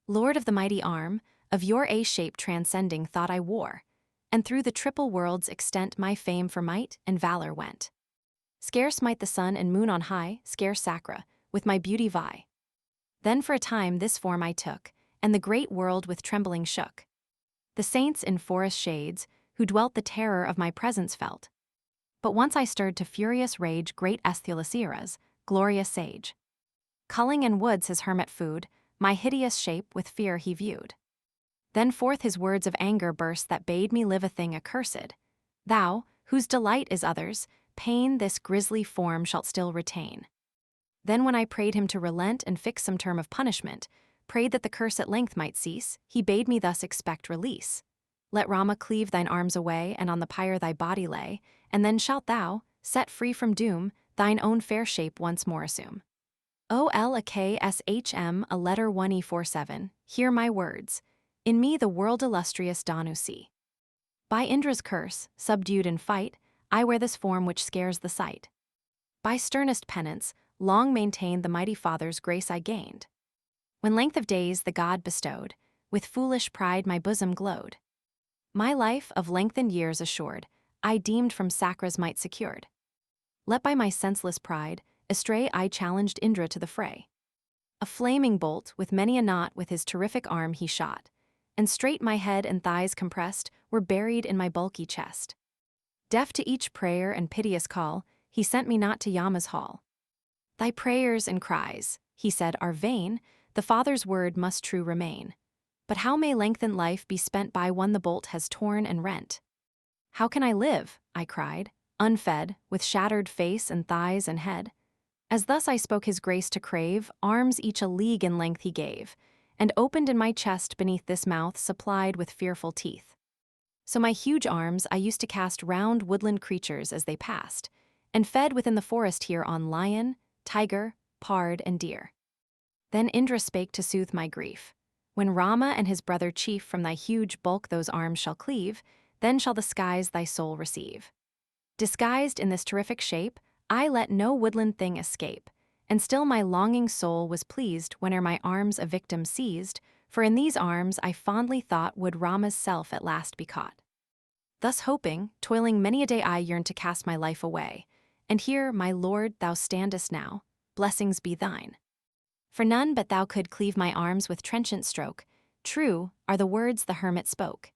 Lord of the mighty arm, of your A-shape transcending thought I wore, and through the triple world's extent my fame for might and valor went. Scarce might the sun and moon on high, scarce Sakra, with my beauty vie. Then for a time this form I took, and the great world with trembling shook. The saints in forest shades, who dwelt the terror of my presence felt. But once I stirred to furious rage great Aesthulasiras, glorious sage. Culling in woods his hermit food, my hideous shape with fear he viewed. Then forth his words of anger burst that bade me live a thing accursed. Thou, whose delight is others, pain this grisly form shalt still retain. Then when I prayed him to relent and fix some term of punishment, prayed that the curse at length might cease, he bade me thus expect release. Let Rama cleave thine arms away, and on the pyre thy body lay, and then shalt thou, set free from doom, thine own fair shape once more assume. O-L-A-K-S-H-M, a letter 1E47, hear my words. In me the world illustrious Danu see. By Indra's curse, subdued in fight, I wear this form which scares the sight. By sternest penance, long maintained the mighty Father's grace I gained. When length of days the God bestowed, with foolish pride my bosom glowed. My life of lengthened years assured, I deemed from Sakra's might secured. Let by my senseless pride, astray I challenged Indra to the fray. A flaming bolt with many a knot with his terrific arm he shot, and straight my head and thighs compressed were buried in my bulky chest. Deaf to each prayer and piteous call, he sent me not to Yama's hall. Thy prayers and cries, he said, are vain, the Father's word must true remain. But how may lengthened life be spent by one the bolt has torn and rent? How can I live, I cried, unfed, with shattered face and thighs and head? As thus I spoke his grace to crave, arms each a league in length he gave, and opened in my chest beneath this mouth supplied with fearful teeth. So my huge arms I used to cast round woodland creatures as they passed, and fed within the forest here on lion, tiger, pard, and deer. Then Indra spake to soothe my grief. When Rama and his brother chief from thy huge bulk those arms shall cleave, then shall the skies thy soul receive. Disguised in this terrific shape, I let no woodland thing escape, and still my longing soul was pleased whene'er my arms a victim seized, for in these arms I fondly thought would Rama's self at last be caught. Thus hoping, toiling many a day I yearned to cast my life away, and here, my Lord, thou standest now, blessings be thine. For none but thou could cleave my arms with trenchant stroke, true are the words the hermit spoke.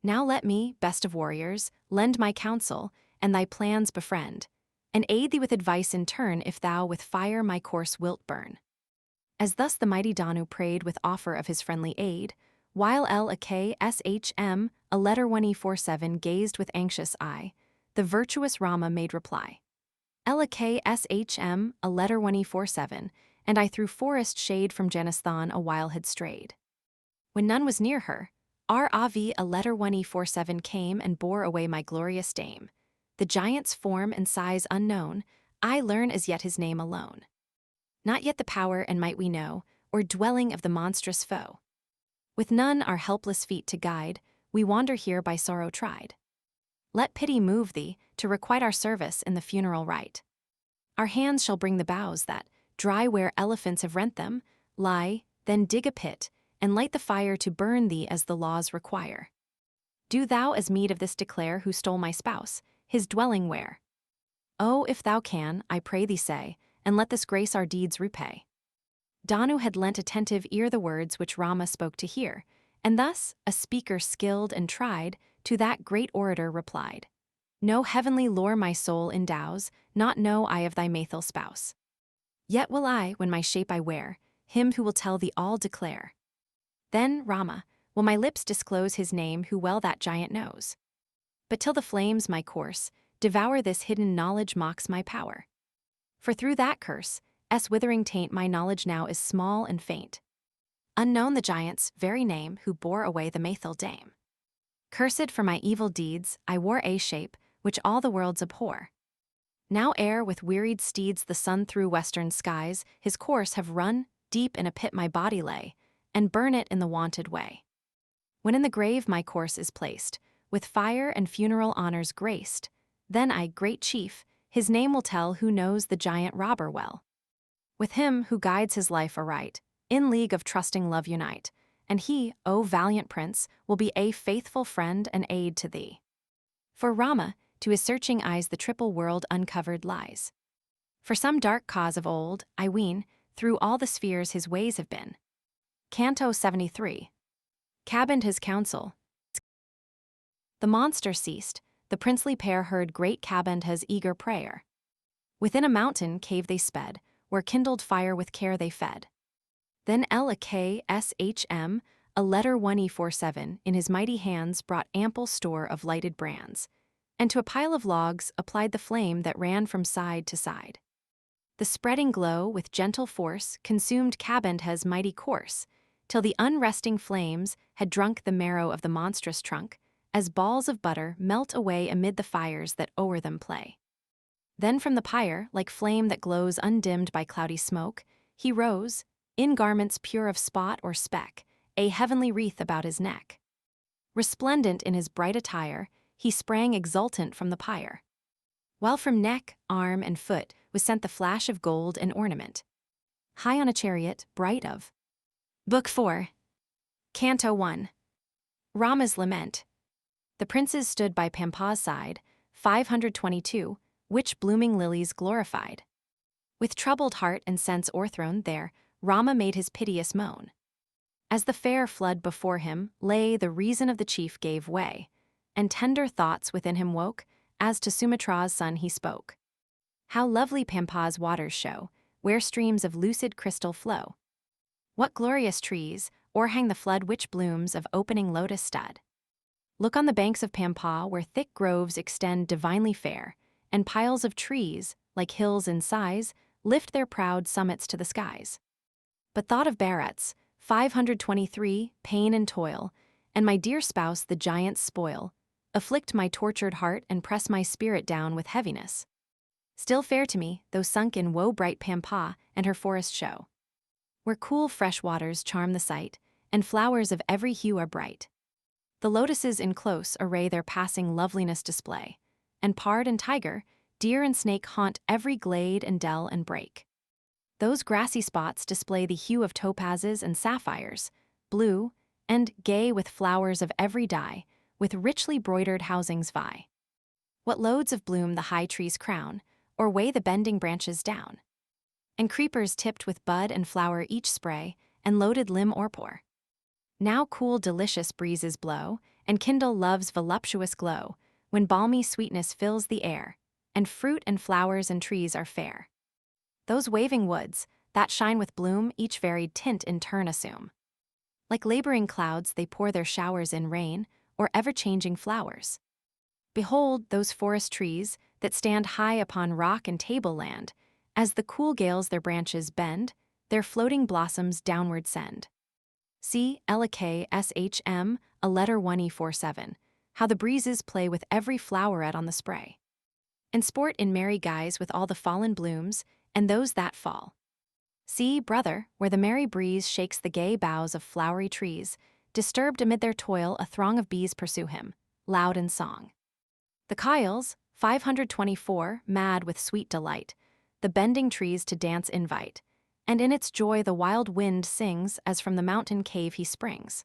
Now let me, best of warriors, lend my counsel, and thy plans befriend, and aid thee with advice in turn if thou with fire my course wilt burn. As thus the mighty Danu prayed with offer of his friendly aid, while L-A-K-S-H-M, a letter 1E47 gazed with anxious eye, the virtuous Rama made reply. L-A-K-S-H-M, a letter 1E47, and I through forest shade from Janasthan a while had strayed. When none was near her, R-A-V, a letter 1E47 came and bore away my glorious dame. The giant's form and size unknown, I learn as yet his name alone. Not yet the power and might we know, or dwelling of the monstrous foe. With none our helpless feet to guide, we wander here by sorrow tried. Let pity move thee, to requite our service in the funeral rite. Our hands shall bring the boughs that, dry where elephants have rent them, lie, then dig a pit, and light the fire to burn thee as the laws require. Do thou as meed of this declare who stole my spouse, his dwelling where. Oh, if thou can, I pray thee say, and let this grace our deeds repay. Danu had lent attentive ear the words which Rama spoke to hear, and thus, a speaker skilled and tried, to that great orator replied. No heavenly lore my soul endows, not know I of thy maithil spouse. Yet will I, when my shape I wear, him who will tell thee all declare. Then, Rama, will my lips disclose his name who well that giant knows. But till the flames my course devour this hidden knowledge mocks my power. For through that curse, withering taint my knowledge now is small and faint. Unknown the giant's very name who bore away the maithil dame. Cursed for my evil deeds, I wore a shape, which all the worlds abhor. Now ere with wearied steeds the sun through western skies his course have run, deep in a pit my body lay, and burn it in the wonted way. When in the grave my corse is placed, with fire and funeral honors graced, then I, great chief, his name will tell who knows the giant robber well. With him who guides his life aright, in league of trusting love unite, and he, O valiant prince, will be a faithful friend and aid to thee. For Rama, to his searching eyes the triple world uncovered lies. For some dark cause of old, I ween, through all the spheres his ways have been. Canto 73. Kabandha's Counsel. The monster ceased, the princely pair heard great Kabandha's eager prayer. Within a mountain cave they sped, where kindled fire with care they fed. Then Lakshman, a letter 1E47, in his mighty hands brought ample store of lighted brands, and to a pile of logs applied the flame that ran from side to side. The spreading glow, with gentle force, consumed Kabandha's mighty course, till the unresting flames had drunk the marrow of the monstrous trunk, as balls of butter melt away amid the fires that o'er them play. Then from the pyre, like flame that glows undimmed by cloudy smoke, he rose, in garments pure of spot or speck, a heavenly wreath about his neck. Resplendent in his bright attire, he sprang exultant from the pyre, while from neck, arm, and foot was sent the flash of gold and ornament. High on a chariot, bright of. Book 4. Canto 1. Rama's Lament. The princes stood by Pampa's side, 522, which blooming lilies glorified. With troubled heart and sense o'erthrown there, Rama made his piteous moan. As the fair flood before him lay, the reason of the chief gave way, and tender thoughts within him woke, as to Sumitra's son he spoke. How lovely Pampa's waters show, where streams of lucid crystal flow. What glorious trees o'erhang the flood which blooms of opening lotus stud. Look on the banks of Pampa, where thick groves extend divinely fair, and piles of trees, like hills in size, lift their proud summits to the skies. But thought of Bharats, 523, pain and toil, and my dear spouse the giant's spoil, afflict my tortured heart and press my spirit down with heaviness. Still fair to me, though sunk in woe-bright Pampa and her forest show, where cool fresh waters charm the sight, and flowers of every hue are bright. The lotuses in close array their passing loveliness display, and pard and tiger, deer and snake haunt every glade and dell and brake. Those grassy spots display the hue of topazes and sapphires, blue, and gay with flowers of every dye, with richly broidered housings vie. What loads of bloom the high trees crown, or weigh the bending branches down. And creepers tipped with bud and flower each spray, and loaded limb o'erpour. Now cool delicious breezes blow, and kindle love's voluptuous glow, when balmy sweetness fills the air, and fruit and flowers and trees are fair. Those waving woods, that shine with bloom, each varied tint in turn assume. Like laboring clouds they pour their showers in rain, or ever-changing flowers. Behold those forest trees, that stand high upon rock and tableland, as the cool gales their branches bend, their floating blossoms downward send. See Lakshman, a letter 1E47, how the breezes play with every floweret on the spray, and sport in merry guise with all the fallen blooms, and those that fall. See, brother, where the merry breeze shakes the gay boughs of flowery trees, disturbed amid their toil a throng of bees pursue him, loud in song. The Kaikeyís, 524, mad with sweet delight, the bending trees to dance invite, and in its joy the wild wind sings as from the mountain cave he springs.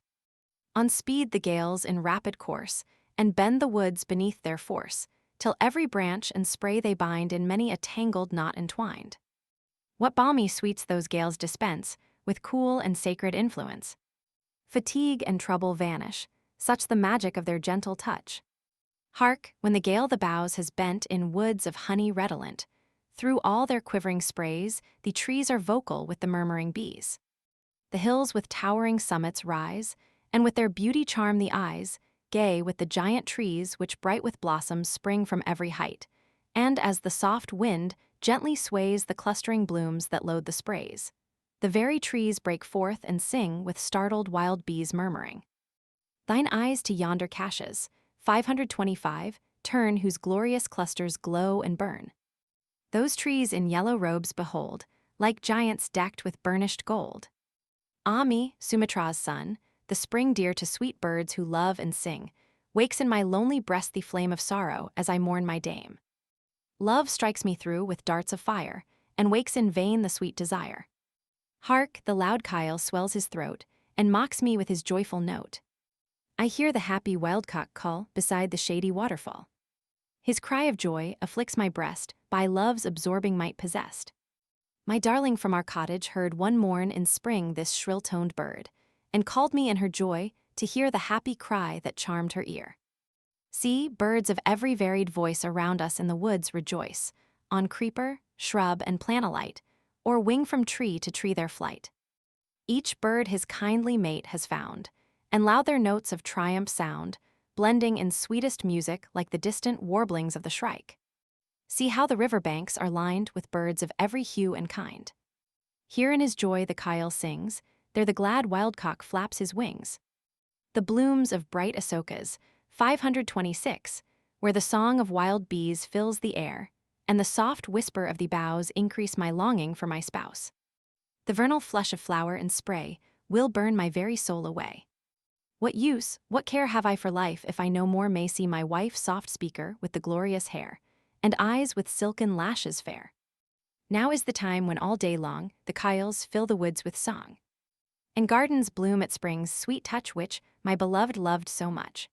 On speed the gales in rapid course, and bend the woods beneath their force, till every branch and spray they bind in many a tangled knot entwined. What balmy sweets those gales dispense, with cool and sacred influence. Fatigue and trouble vanish, such the magic of their gentle touch. Hark, when the gale the boughs has bent in woods of honey redolent, through all their quivering sprays, the trees are vocal with the murmuring bees. The hills with towering summits rise, and with their beauty charm the eyes, gay with the giant trees which bright with blossoms spring from every height, and as the soft wind gently sways the clustering blooms that load the sprays, the very trees break forth and sing with startled wild bees murmuring. Thine eyes to yonder caches, 525, turn whose glorious clusters glow and burn. Those trees in yellow robes behold, like giants decked with burnished gold. Ah me, Sumitra's son, the spring dear to sweet birds who love and sing, wakes in my lonely breast the flame of sorrow as I mourn my dame. Love strikes me through with darts of fire, and wakes in vain the sweet desire. Hark, the loud Kyle swells his throat, and mocks me with his joyful note. I hear the happy wildcock call beside the shady waterfall. His cry of joy afflicts my breast, by love's absorbing might possessed. My darling from our cottage heard one morn in spring this shrill-toned bird, and called me in her joy to hear the happy cry that charmed her ear. See, birds of every varied voice around us in the woods rejoice, on creeper, shrub, and planolite, or wing from tree to tree their flight. Each bird his kindly mate has found, and loud their notes of triumph sound, blending in sweetest music like the distant warblings of the shrike. See how the river banks are lined with birds of every hue and kind. Here in his joy the Kyle sings, there the glad wildcock flaps his wings. The blooms of bright Asokas, 526, where the song of wild bees fills the air, and the soft whisper of the boughs increase my longing for my spouse. The vernal flush of flower and spray will burn my very soul away. What use, what care have I for life if I no more may see my wife soft speaker with the glorious hair, and eyes with silken lashes fair? Now is the time when all day long the Kyles fill the woods with song, and gardens bloom at spring's sweet touch which my beloved loved so much.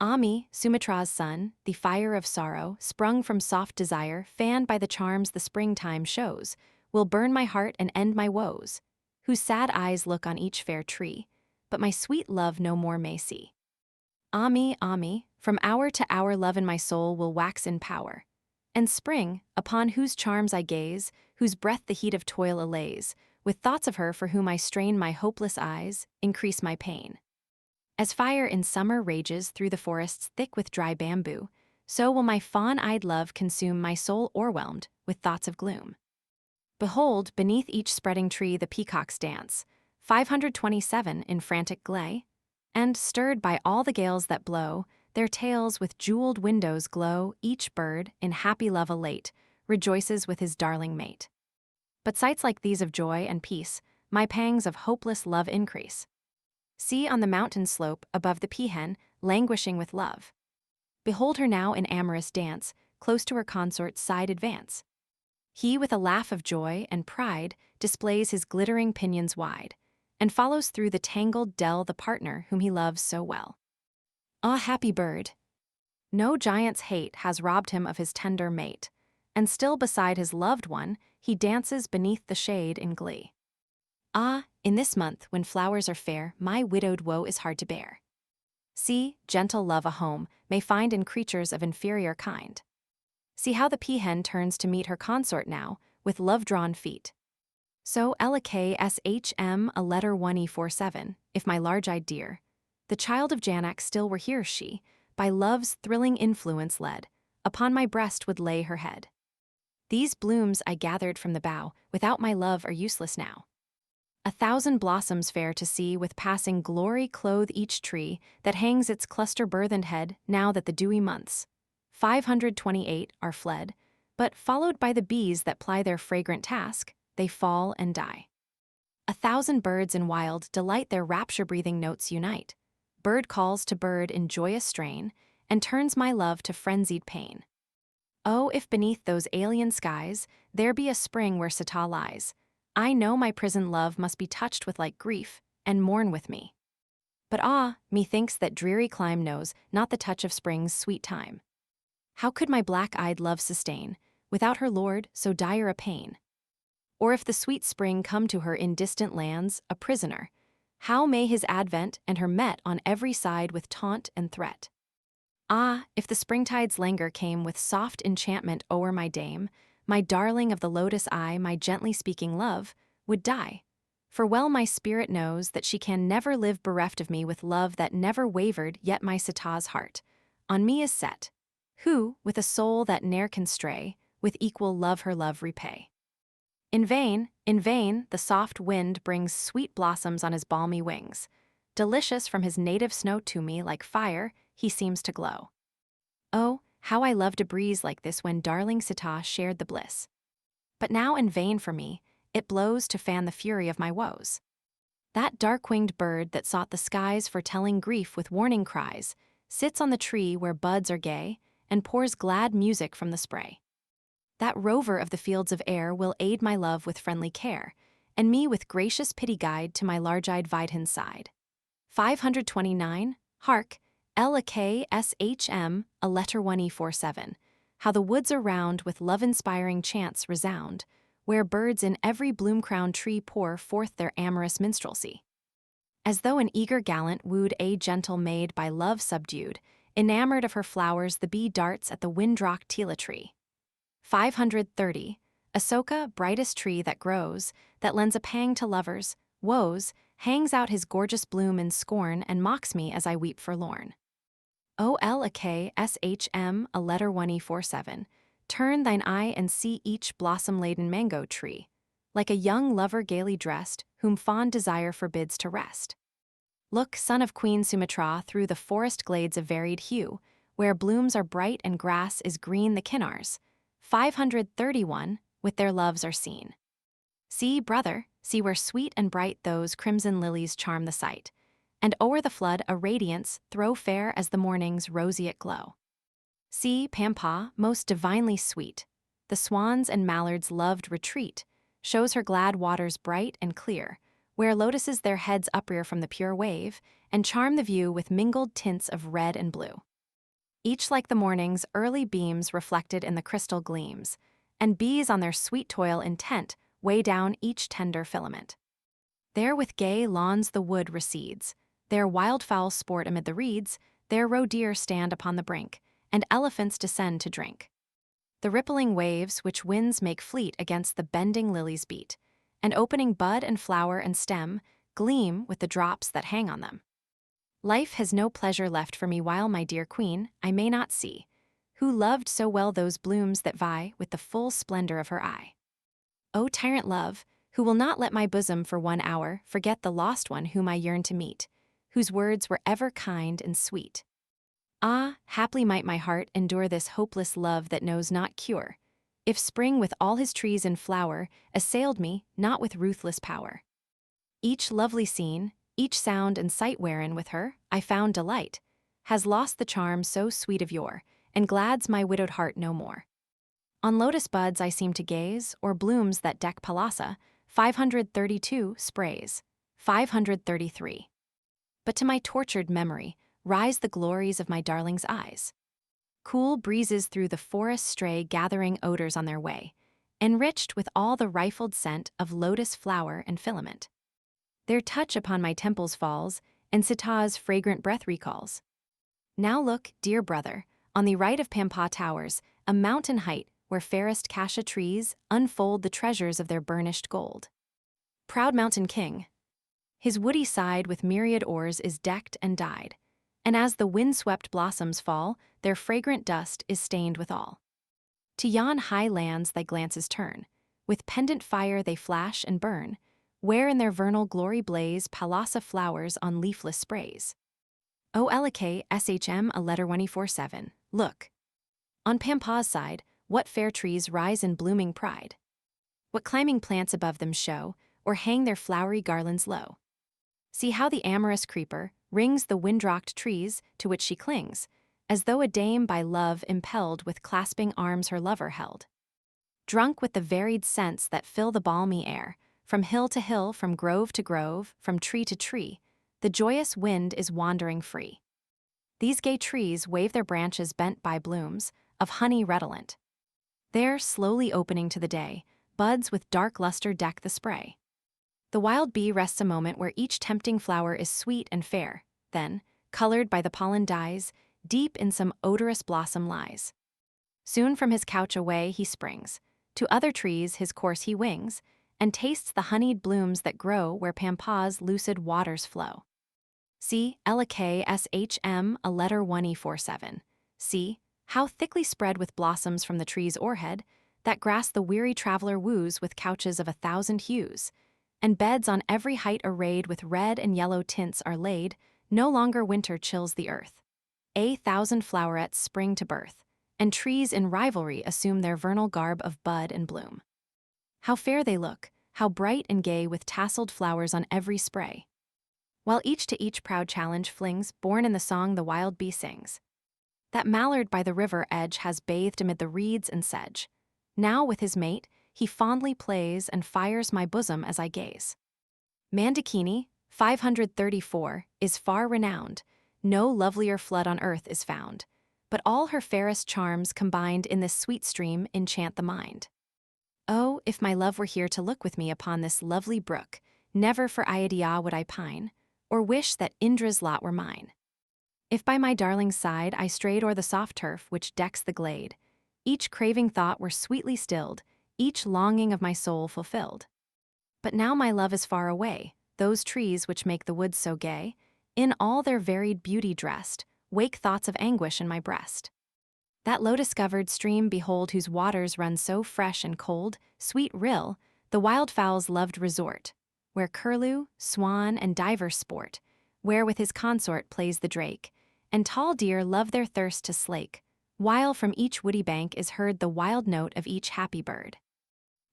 Ah me, Sumitra's son, the fire of sorrow, sprung from soft desire, fanned by the charms the springtime shows, will burn my heart and end my woes, whose sad eyes look on each fair tree, but my sweet love no more may see. Ah me, from hour to hour love in my soul will wax in power, and spring, upon whose charms I gaze, whose breath the heat of toil allays, with thoughts of her for whom I strain my hopeless eyes, increase my pain. As fire in summer rages through the forests thick with dry bamboo, so will my fawn-eyed love consume my soul o'erwhelmed with thoughts of gloom. Behold, beneath each spreading tree the peacocks dance, 527 in frantic glee, and, stirred by all the gales that blow, their tails with jeweled windows glow, each bird, in happy love elate, rejoices with his darling mate. But sights like these of joy and peace, my pangs of hopeless love increase. See on the mountain slope above the peahen, languishing with love. Behold her now in amorous dance, close to her consort's side advance. He with a laugh of joy and pride displays his glittering pinions wide, and follows through the tangled dell the partner whom he loves so well. Ah, happy bird! No giant's hate has robbed him of his tender mate, and still beside his loved one he dances beneath the shade in glee. Ah, in this month when flowers are fair, my widowed woe is hard to bear. See, gentle love a home may find in creatures of inferior kind. See how the peahen turns to meet her consort now, with love-drawn feet. So LKSHM a letter 1E47, if my large-eyed dear, the child of Janak still were here she, by love's thrilling influence led, upon my breast would lay her head. These blooms I gathered from the bough, without my love are useless now. 1,000 blossoms fair to see with passing glory clothe each tree that hangs its cluster burthened head now that the dewy months, 528, are fled, but followed by the bees that ply their fragrant task, they fall and die. 1,000 birds in wild delight their rapture-breathing notes unite. Bird calls to bird in joyous strain, and turns my love to frenzied pain. Oh, if beneath those alien skies there be a spring where Sítá lies, I know my prison love must be touched with like grief, and mourn with me. But ah, methinks that dreary clime knows not the touch of spring's sweet time. How could my black-eyed love sustain, without her lord, so dire a pain? Or if the sweet spring come to her in distant lands, a prisoner, how may his advent and her met on every side with taunt and threat? Ah, if the springtide's languor came with soft enchantment o'er my dame, my darling of the lotus eye, my gently speaking love, would die. For well my spirit knows that she can never live bereft of me with love that never wavered, yet my Sítá's heart on me is set, who, with a soul that ne'er can stray, with equal love her love repay. In vain, the soft wind brings sweet blossoms on his balmy wings. Delicious from his native snow to me, like fire, he seems to glow. Oh, how I loved a breeze like this when darling Sítá shared the bliss. But now in vain for me, it blows to fan the fury of my woes. That dark-winged bird that sought the skies for telling grief with warning cries, sits on the tree where buds are gay, and pours glad music from the spray. That rover of the fields of air will aid my love with friendly care, and me with gracious pity guide to my large-eyed Vidhin's side. 529, Hark, Lakshman, a letter 1E47, how the woods around with love-inspiring chants resound, where birds in every bloom-crowned tree pour forth their amorous minstrelsy. As though an eager gallant wooed a gentle maid by love subdued, enamored of her flowers the bee darts at the wind-rocked tila tree. 530, Asoka, brightest tree that grows, that lends a pang to lovers' woes, hangs out his gorgeous bloom in scorn and mocks me as I weep forlorn. Lakshman, a letter 1E47, turn thine eye and see each blossom-laden mango tree, like a young lover gaily dressed, whom fond desire forbids to rest. Look, son of Queen Sumatra, through the forest glades of varied hue, where blooms are bright and grass is green the kinnars. 531, with their loves are seen. See, brother, see where sweet and bright those crimson lilies charm the sight, and o'er the flood a radiance throw fair as the morning's roseate glow. See, Pampa, most divinely sweet, the swans and mallards' loved retreat, shows her glad waters bright and clear, where lotuses their heads uprear from the pure wave, and charm the view with mingled tints of red and blue. Each like the morning's early beams reflected in the crystal gleams, and bees on their sweet toil intent weigh down each tender filament. There with gay lawns the wood recedes, there wildfowl sport amid the reeds, there roe deer stand upon the brink, and elephants descend to drink. The rippling waves which winds make fleet against the bending lilies beat, and opening bud and flower and stem, gleam with the drops that hang on them. Life has no pleasure left for me while my dear queen I may not see, who loved so well those blooms that vie with the full splendor of her eye. O tyrant love, who will not let my bosom for 1 hour forget the lost one whom I yearn to meet, whose words were ever kind and sweet. Ah, haply might my heart endure this hopeless love that knows not cure, if spring with all his trees in flower assailed me not with ruthless power. Each lovely scene, each sound and sight wherein with her I found delight, has lost the charm so sweet of yore, and glads my widowed heart no more. On lotus buds I seem to gaze, or blooms that deck Palasa. 532, sprays. 533. But to my tortured memory rise the glories of my darling's eyes. Cool breezes through the forest stray gathering odors on their way, enriched with all the rifled scent of lotus flower and filament. Their touch upon my temples falls, and Sítá's fragrant breath recalls. Now look, dear brother, on the right of Pampa towers, a mountain height where fairest cassia trees unfold the treasures of their burnished gold. Proud mountain king, his woody side with myriad oars is decked and dyed, and as the wind-swept blossoms fall, their fragrant dust is stained withal. To yon high lands thy glances turn, with pendant fire they flash and burn, where in their vernal glory blaze Palasa flowers on leafless sprays. O Lakshman, a letter 1E47, look. On Pampa's side, what fair trees rise in blooming pride? What climbing plants above them show, or hang their flowery garlands low? See how the amorous creeper rings the wind-rocked trees to which she clings, as though a dame by love impelled with clasping arms her lover held. Drunk with the varied scents that fill the balmy air, from hill to hill, from grove to grove, from tree to tree, the joyous wind is wandering free. These gay trees wave their branches bent by blooms of honey redolent. There, slowly opening to the day, buds with dark luster deck the spray. The wild bee rests a moment where each tempting flower is sweet and fair, then, colored by the pollen dyes, deep in some odorous blossom lies. Soon from his couch away he springs, to other trees his course he wings, and tastes the honeyed blooms that grow where Pampa's lucid waters flow. See, Lakshman, a letter 1E47. See, how thickly spread with blossoms from the tree's o'erhead, that grass the weary traveler woos with couches of 1,000 hues, and beds on every height arrayed with red and yellow tints are laid, no longer winter chills the earth. 1,000 flowerets spring to birth, and trees in rivalry assume their vernal garb of bud and bloom. How fair they look, how bright and gay with tasseled flowers on every spray, while each to each proud challenge flings, born in the song the wild bee sings. That mallard by the river edge has bathed amid the reeds and sedge. Now with his mate, he fondly plays and fires my bosom as I gaze. Mandakini, 534, is far renowned, no lovelier flood on earth is found, but all her fairest charms combined in this sweet stream enchant the mind. Oh, if my love were here to look with me upon this lovely brook, never for Ayodhyá would I pine, or wish that Indra's lot were mine. If by my darling's side I strayed o'er the soft turf which decks the glade, each craving thought were sweetly stilled, each longing of my soul fulfilled. But now my love is far away, those trees which make the woods so gay, in all their varied beauty dressed, wake thoughts of anguish in my breast. That lotus-covered stream behold whose waters run so fresh and cold, sweet rill, the wild fowl's loved resort, where curlew, swan, and diver sport, where with his consort plays the drake, and tall deer love their thirst to slake, while from each woody bank is heard the wild note of each happy bird.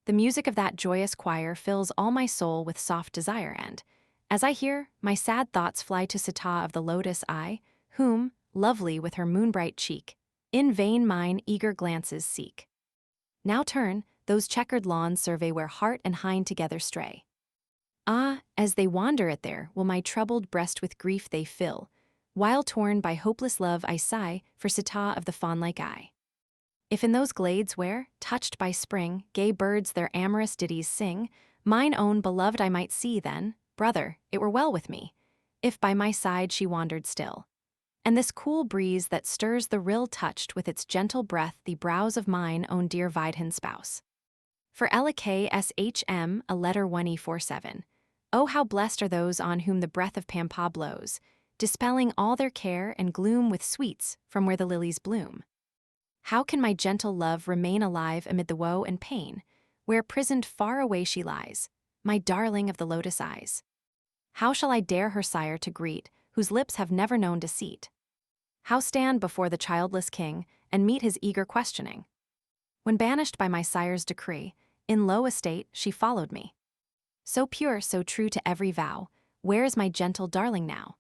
The music of that joyous choir fills all my soul with soft desire and, as I hear, my sad thoughts fly to Sítá of the lotus eye, whom, lovely with her moonbright cheek, in vain mine eager glances seek. Now turn, those checkered lawns survey where heart and hind together stray. Ah, as they wander it there, will my troubled breast with grief they fill, while torn by hopeless love I sigh for Sítá of the fawn-like eye. If in those glades where, touched by spring, gay birds their amorous ditties sing, mine own beloved I might see, then, brother, it were well with me, if by my side she wandered still. And this cool breeze that stirs the rill touched with its gentle breath the brows of mine own dear Vidhan spouse. For Lakshman, a letter 1E47. Oh, how blessed are those on whom the breath of Pampa blows, dispelling all their care and gloom with sweets from where the lilies bloom. How can my gentle love remain alive amid the woe and pain, where prisoned far away she lies, my darling of the lotus eyes? How shall I dare her sire to greet, whose lips have never known deceit? How stand before the childless king and meet his eager questioning? When banished by my sire's decree, in low estate she followed me. So pure, so true to every vow, where is my gentle darling now?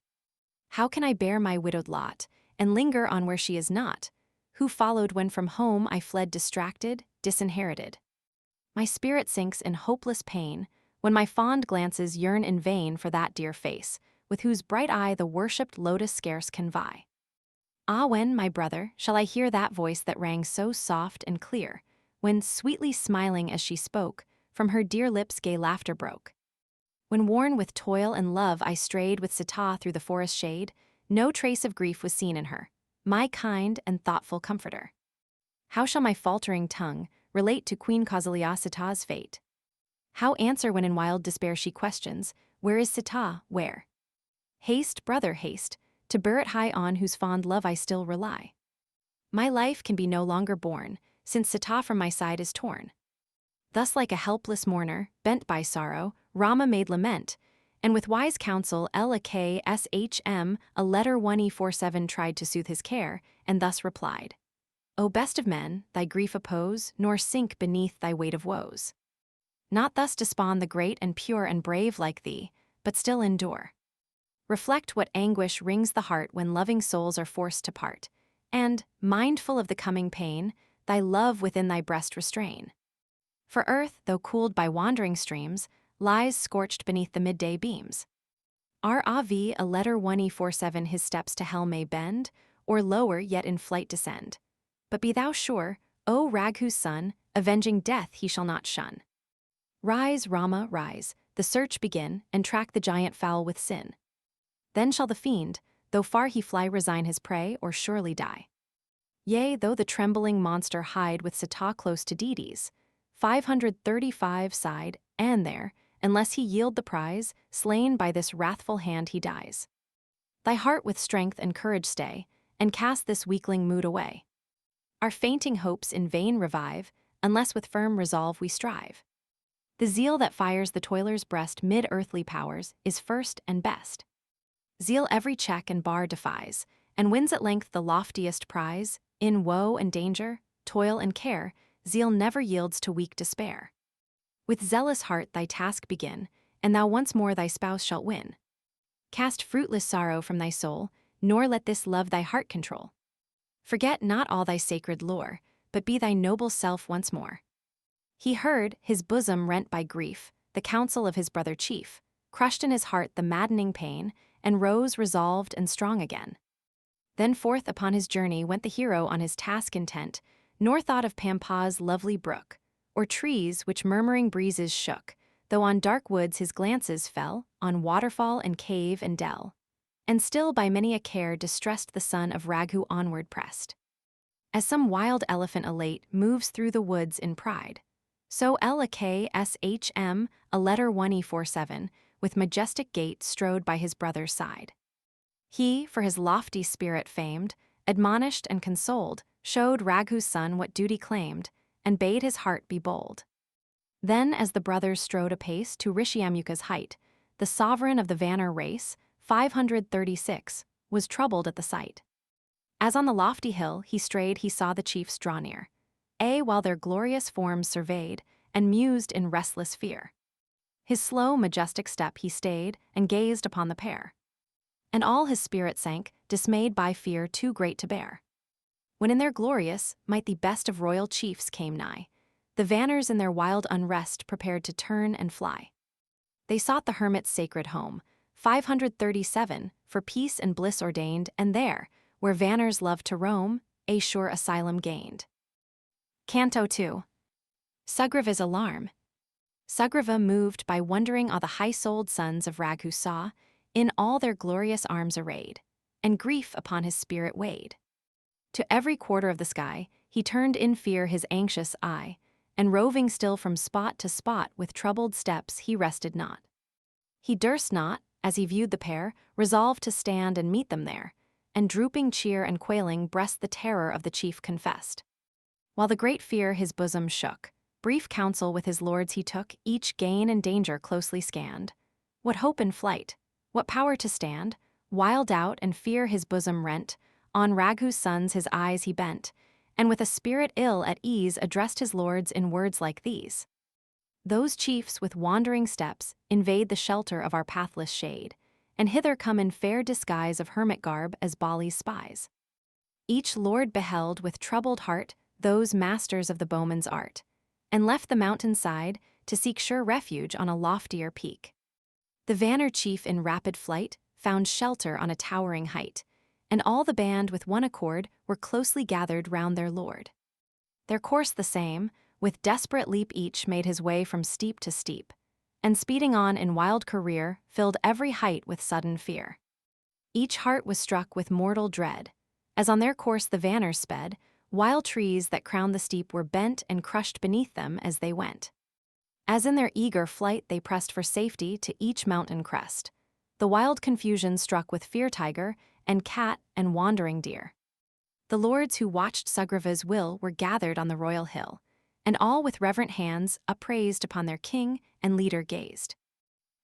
How can I bear my widowed lot, and linger on where she is not, who followed when from home I fled distracted, disinherited? My spirit sinks in hopeless pain, when my fond glances yearn in vain for that dear face, with whose bright eye the worshipped lotus scarce can vie. Ah, when, my brother, shall I hear that voice that rang so soft and clear, when, sweetly smiling as she spoke, from her dear lips gay laughter broke? When worn with toil and love I strayed with Sítá through the forest shade, no trace of grief was seen in her, my kind and thoughtful comforter. How shall my faltering tongue relate to Queen Kausalya Sítá's fate? How answer when in wild despair she questions, where is Sítá, where? Haste, brother, haste, to bear it high on whose fond love I still rely. My life can be no longer borne, since Sítá from my side is torn. Thus like a helpless mourner, bent by sorrow, Rama made lament, and with wise counsel Lakshman, a letter 1E47 tried to soothe his care, and thus replied, O best of men, thy grief oppose, nor sink beneath thy weight of woes. Not thus despond the great and pure and brave like thee, but still endure. Reflect what anguish wrings the heart when loving souls are forced to part, and, mindful of the coming pain, thy love within thy breast restrain. For earth, though cooled by wandering streams, lies scorched beneath the midday beams. Rav, a letter 1E47 his steps to hell may bend, or lower yet in flight descend. But be thou sure, O Raghu's son, avenging death he shall not shun. Rise, Rama, rise, the search begin, and track the giant foul with sin. Then shall the fiend, though far he fly, resign his prey, or surely die. Yea, though the trembling monster hide with Sítá close to Didi's, 535 side, and there, unless he yield the prize, slain by this wrathful hand he dies. Thy heart with strength and courage stay, and cast this weakling mood away. Our fainting hopes in vain revive, unless with firm resolve we strive. The zeal that fires the toiler's breast mid earthly powers is first and best. Zeal every check and bar defies, and wins at length the loftiest prize. In woe and danger, toil and care, zeal never yields to weak despair. With zealous heart thy task begin, and thou once more thy spouse shalt win. Cast fruitless sorrow from thy soul, nor let this love thy heart control. Forget not all thy sacred lore, but be thy noble self once more. He heard, his bosom rent by grief, the counsel of his brother chief, crushed in his heart the maddening pain, and rose resolved and strong again. Then forth upon his journey went the hero on his task intent, nor thought of Pampa's lovely brook, or trees which murmuring breezes shook, though on dark woods his glances fell, on waterfall and cave and dell. And still by many a care distressed the son of Raghu onward pressed. As some wild elephant elate moves through the woods in pride, so Lakshman, a letter 1E47, with majestic gait strode by his brother's side. He, for his lofty spirit famed, admonished and consoled, showed Raghu's son what duty claimed, and bade his heart be bold. Then, as the brothers strode apace to Rishyamukha's height, the sovereign of the Vanar race, 536, was troubled at the sight. As on the lofty hill he strayed, he saw the chiefs draw near, while their glorious forms surveyed, and mused in restless fear. His slow, majestic step he stayed, and gazed upon the pair. And all his spirit sank, dismayed by fear too great to bear. When in their glorious might the best of royal chiefs came nigh, the Vanars in their wild unrest prepared to turn and fly. They sought the hermit's sacred home, 537, for peace and bliss ordained, and there, where Vanars love to roam, a sure asylum gained. Canto 2. Sugriva's alarm. Sugriva, moved by wondering all the high-souled sons of Raghu saw, in all their glorious arms arrayed, and grief upon his spirit weighed. To every quarter of the sky he turned in fear his anxious eye, and roving still from spot to spot with troubled steps he rested not. He durst not, as he viewed the pair, resolve to stand and meet them there, and drooping cheer and quailing breast the terror of the chief confessed. While the great fear his bosom shook, brief counsel with his lords he took, each gain and danger closely scanned. What hope in flight, what power to stand, while doubt and fear his bosom rent, on Raghu's sons his eyes he bent, and with a spirit ill at ease addressed his lords in words like these. Those chiefs with wandering steps invade the shelter of our pathless shade, and hither come in fair disguise of hermit garb as Bali's spies. Each lord beheld with troubled heart those masters of the bowman's art, and left the mountain side to seek sure refuge on a loftier peak. The Vanar chief in rapid flight found shelter on a towering height, and all the band with one accord were closely gathered round their lord. Their course the same, with desperate leap each made his way from steep to steep, and speeding on in wild career filled every height with sudden fear. Each heart was struck with mortal dread, as on their course the Vanars sped, while trees that crowned the steep were bent and crushed beneath them as they went. As in their eager flight they pressed for safety to each mountain crest, the wild confusion struck with fear tiger and cat and wandering deer. The lords who watched Sugriva's will were gathered on the royal hill, and all with reverent hands upraised upon their king and leader gazed.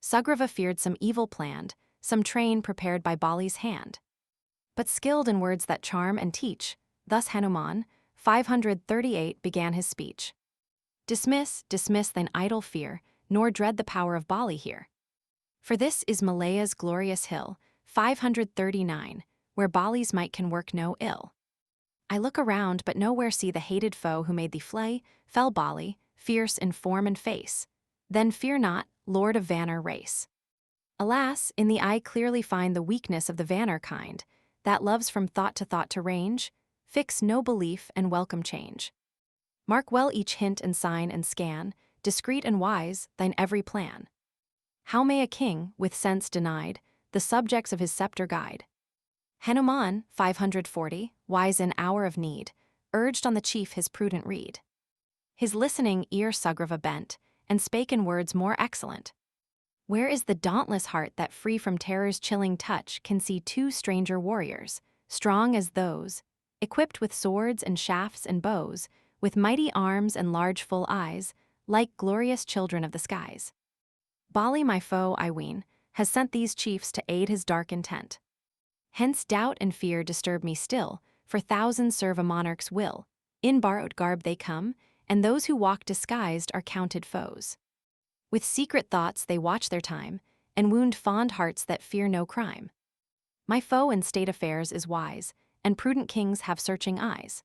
Sugriva feared some evil planned, some train prepared by Bali's hand. But skilled in words that charm and teach, thus Hanuman, 538, began his speech. Dismiss thine idle fear, nor dread the power of Bali here. For this is Malaya's glorious hill, 539, where Bali's might can work no ill. I look around but nowhere see the hated foe who made thee flay, fell Bali, fierce in form and face. Then fear not, lord of Vanar race. Alas, in the eye clearly find the weakness of the Vanar kind, that loves from thought to range, fix no belief and welcome change. Mark well each hint and sign and scan, discreet and wise, thine every plan. How may a king, with sense denied, the subjects of his scepter guide? Hanuman, 540, wise in hour of need, urged on the chief his prudent rede. His listening ear Sugriva bent, and spake in words more excellent. Where is the dauntless heart that free from terror's chilling touch can see two stranger warriors, strong as those, equipped with swords and shafts and bows, with mighty arms and large full eyes, like glorious children of the skies? Bali my foe, I ween, has sent these chiefs to aid his dark intent. Hence doubt and fear disturb me still, for thousands serve a monarch's will. In borrowed garb they come, and those who walk disguised are counted foes. With secret thoughts they watch their time, and wound fond hearts that fear no crime. My foe in state affairs is wise, and prudent kings have searching eyes.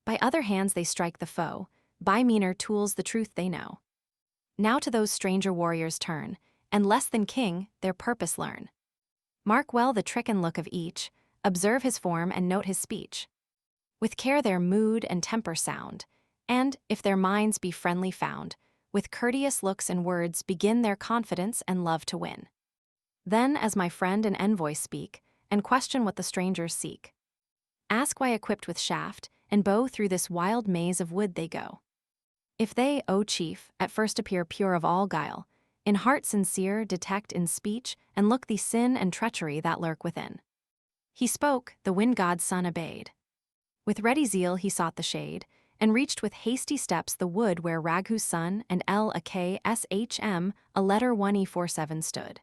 By other hands they strike the foe, by meaner tools the truth they know. Now to those stranger warriors turn, and less than king, their purpose learn. Mark well the trick and look of each, observe his form and note his speech. With care their mood and temper sound, and, if their minds be friendly found, with courteous looks and words begin their confidence and love to win. Then, as my friend and envoy speak, and question what the strangers seek. Ask why equipped with shaft and bow through this wild maze of wood they go. If they, O chief, at first appear pure of all guile, in heart sincere detect in speech and look the sin and treachery that lurk within. He spoke, the wind god's son obeyed. With ready zeal he sought the shade, and reached with hasty steps the wood where Raghu's son and Lakshman, a letter 1E47 stood.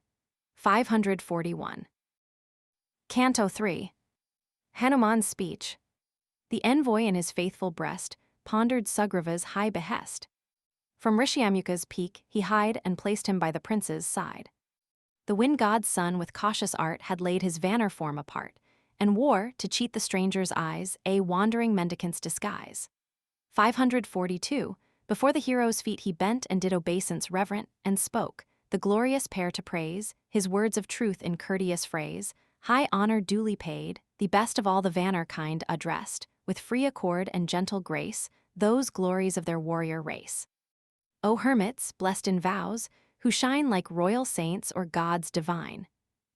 541. Canto 3. Hanuman's speech. The envoy in his faithful breast pondered Sugriva's high behest. From Rishyamukha's peak he hied and placed him by the prince's side. The wind god's son with cautious art had laid his vanner form apart, and wore, to cheat the stranger's eyes, a wandering mendicant's disguise. 542. Before the hero's feet he bent and did obeisance reverent, and spoke, the glorious pair to praise, his words of truth in courteous phrase, high honor duly paid, the best of all the vanner kind addressed, with free accord and gentle grace, those glories of their warrior race. O hermits, blessed in vows, who shine like royal saints or gods divine.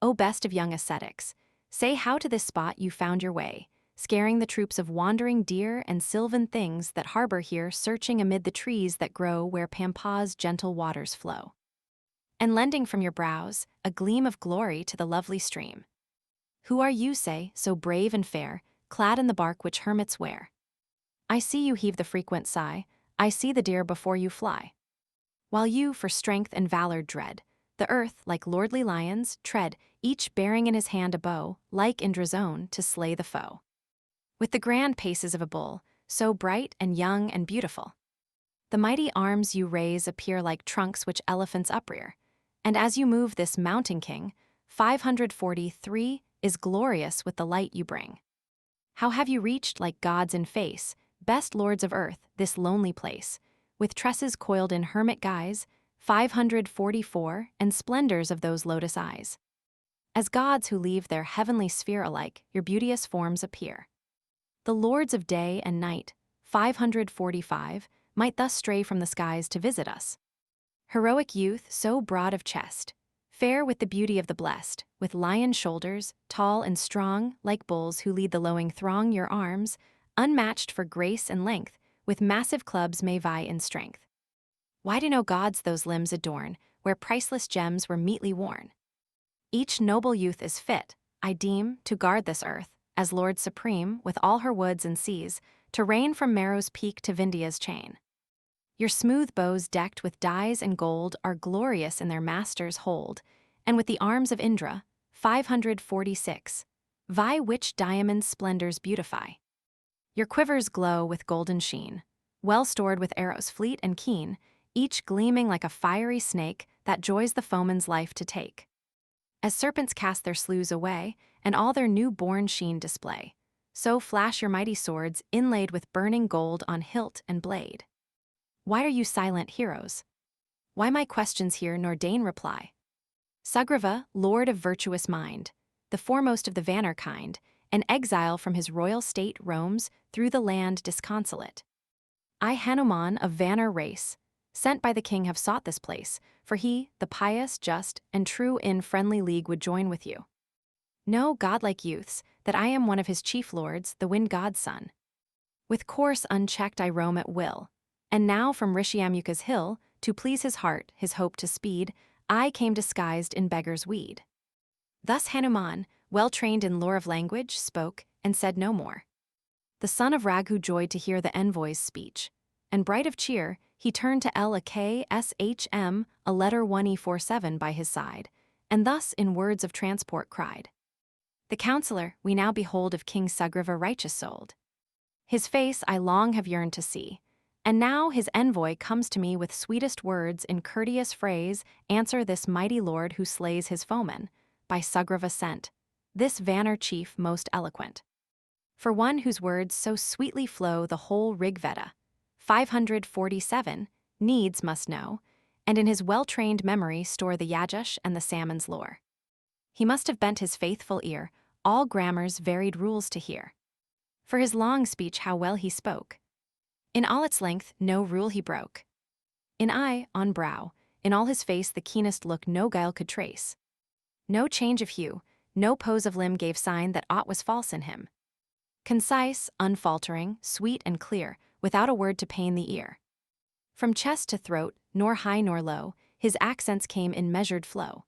O best of young ascetics, say how to this spot you found your way, scaring the troops of wandering deer and sylvan things that harbor here, searching amid the trees that grow where Pampa's gentle waters flow. And lending from your brows a gleam of glory to the lovely stream. Who are you, say, so brave and fair, clad in the bark which hermits wear? I see you heave the frequent sigh, I see the deer before you fly. While you for strength and valor dread, the earth, like lordly lions, tread, each bearing in his hand a bow, like Indra's own, to slay the foe. With the grand paces of a bull, so bright and young and beautiful. The mighty arms you raise appear like trunks which elephants uprear, and as you move this mountain king, 543, is glorious with the light you bring. How have you reached like gods in face, best lords of earth, this lonely place, with tresses coiled in hermit guise, 544, and splendors of those lotus eyes. As gods who leave their heavenly sphere alike, your beauteous forms appear. The lords of day and night, 545, might thus stray from the skies to visit us. Heroic youth, so broad of chest, fair with the beauty of the blessed, with lion shoulders, tall and strong, like bulls who lead the lowing throng, your arms, unmatched for grace and length, with massive clubs may vie in strength. Why do no gods those limbs adorn, where priceless gems were meetly worn? Each noble youth is fit, I deem, to guard this earth, as Lord Supreme, with all her woods and seas, to reign from Meru's peak to Vindhya's chain. Your smooth bows decked with dyes and gold are glorious in their master's hold, and with the arms of Indra, 546, vie which diamond splendors beautify. Your quivers glow with golden sheen, well stored with arrows fleet and keen, each gleaming like a fiery snake that joys the foeman's life to take. As serpents cast their sloughs away, and all their new-born sheen display, so flash your mighty swords inlaid with burning gold on hilt and blade. Why are you silent, heroes? Why my questions hear nor deign reply? Sugriva, lord of virtuous mind, the foremost of the vanner kind, an exile from his royal state roams through the land disconsolate. I, Hanuman, of vanner race, sent by the king have sought this place, for he, the pious, just, and true in friendly league would join with you. Know, godlike youths, that I am one of his chief lords, the wind god's son. With course unchecked I roam at will, and now from Rishyamukha's hill, to please his heart, his hope to speed, I came disguised in beggar's weed. Thus Hanuman, well trained in lore of language, spoke, and said no more. The son of Raghu joyed to hear the envoy's speech, and bright of cheer, he turned to Lakshman, a letter 1E47 by his side, and thus in words of transport cried. The counselor we now behold of King Sugriva righteous-souled. His face I long have yearned to see, and now his envoy comes to me with sweetest words in courteous phrase, answer this mighty lord who slays his foeman, by Sugriva sent, this vanner chief most eloquent. For one whose words so sweetly flow the whole Rig Veda, 547, needs must know, and in his well-trained memory store the yajush and the salmon's lore. He must have bent his faithful ear, all grammar's varied rules to hear. For his long speech how well he spoke. In all its length no rule he broke. In eye, on brow, in all his face the keenest look no guile could trace. No change of hue, no pose of limb gave sign that aught was false in him. Concise, unfaltering, sweet and clear, without a word to pain the ear. From chest to throat, nor high nor low, his accents came in measured flow.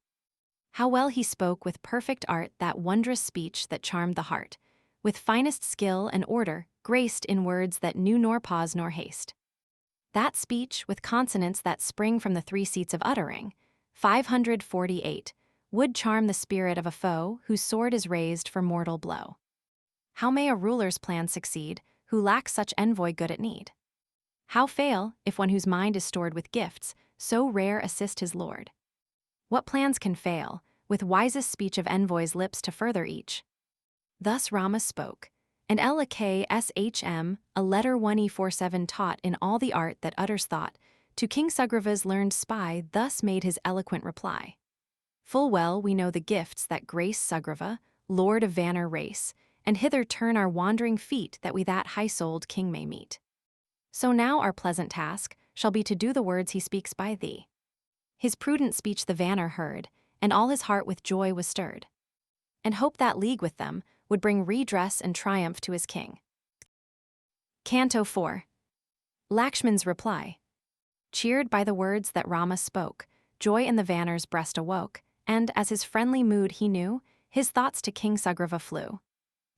How well he spoke with perfect art that wondrous speech that charmed the heart, with finest skill and order, graced in words that knew nor pause nor haste. That speech, with consonants that spring from the three seats of uttering, 548, would charm the spirit of a foe whose sword is raised for mortal blow. How may a ruler's plan succeed, who lacks such envoy good at need? How fail, if one whose mind is stored with gifts, so rare assist his lord? What plans can fail, with wisest speech of envoys' lips to further each? Thus Rama spoke, and Lakshman, a letter 1E47 taught in all the art that utters thought, to King Sugriva's learned spy thus made his eloquent reply. Full well we know the gifts that grace Sugriva, lord of Vanner race, and hither turn our wandering feet that we that high-souled king may meet. So now our pleasant task shall be to do the words he speaks by thee. His prudent speech the Vanner heard, and all his heart with joy was stirred, and hope that league with them would bring redress and triumph to his king. Canto 4. Lakshman's reply. Cheered by the words that Rama spoke, joy in the Vanner's breast awoke, and as his friendly mood he knew, his thoughts to King Sugriva flew.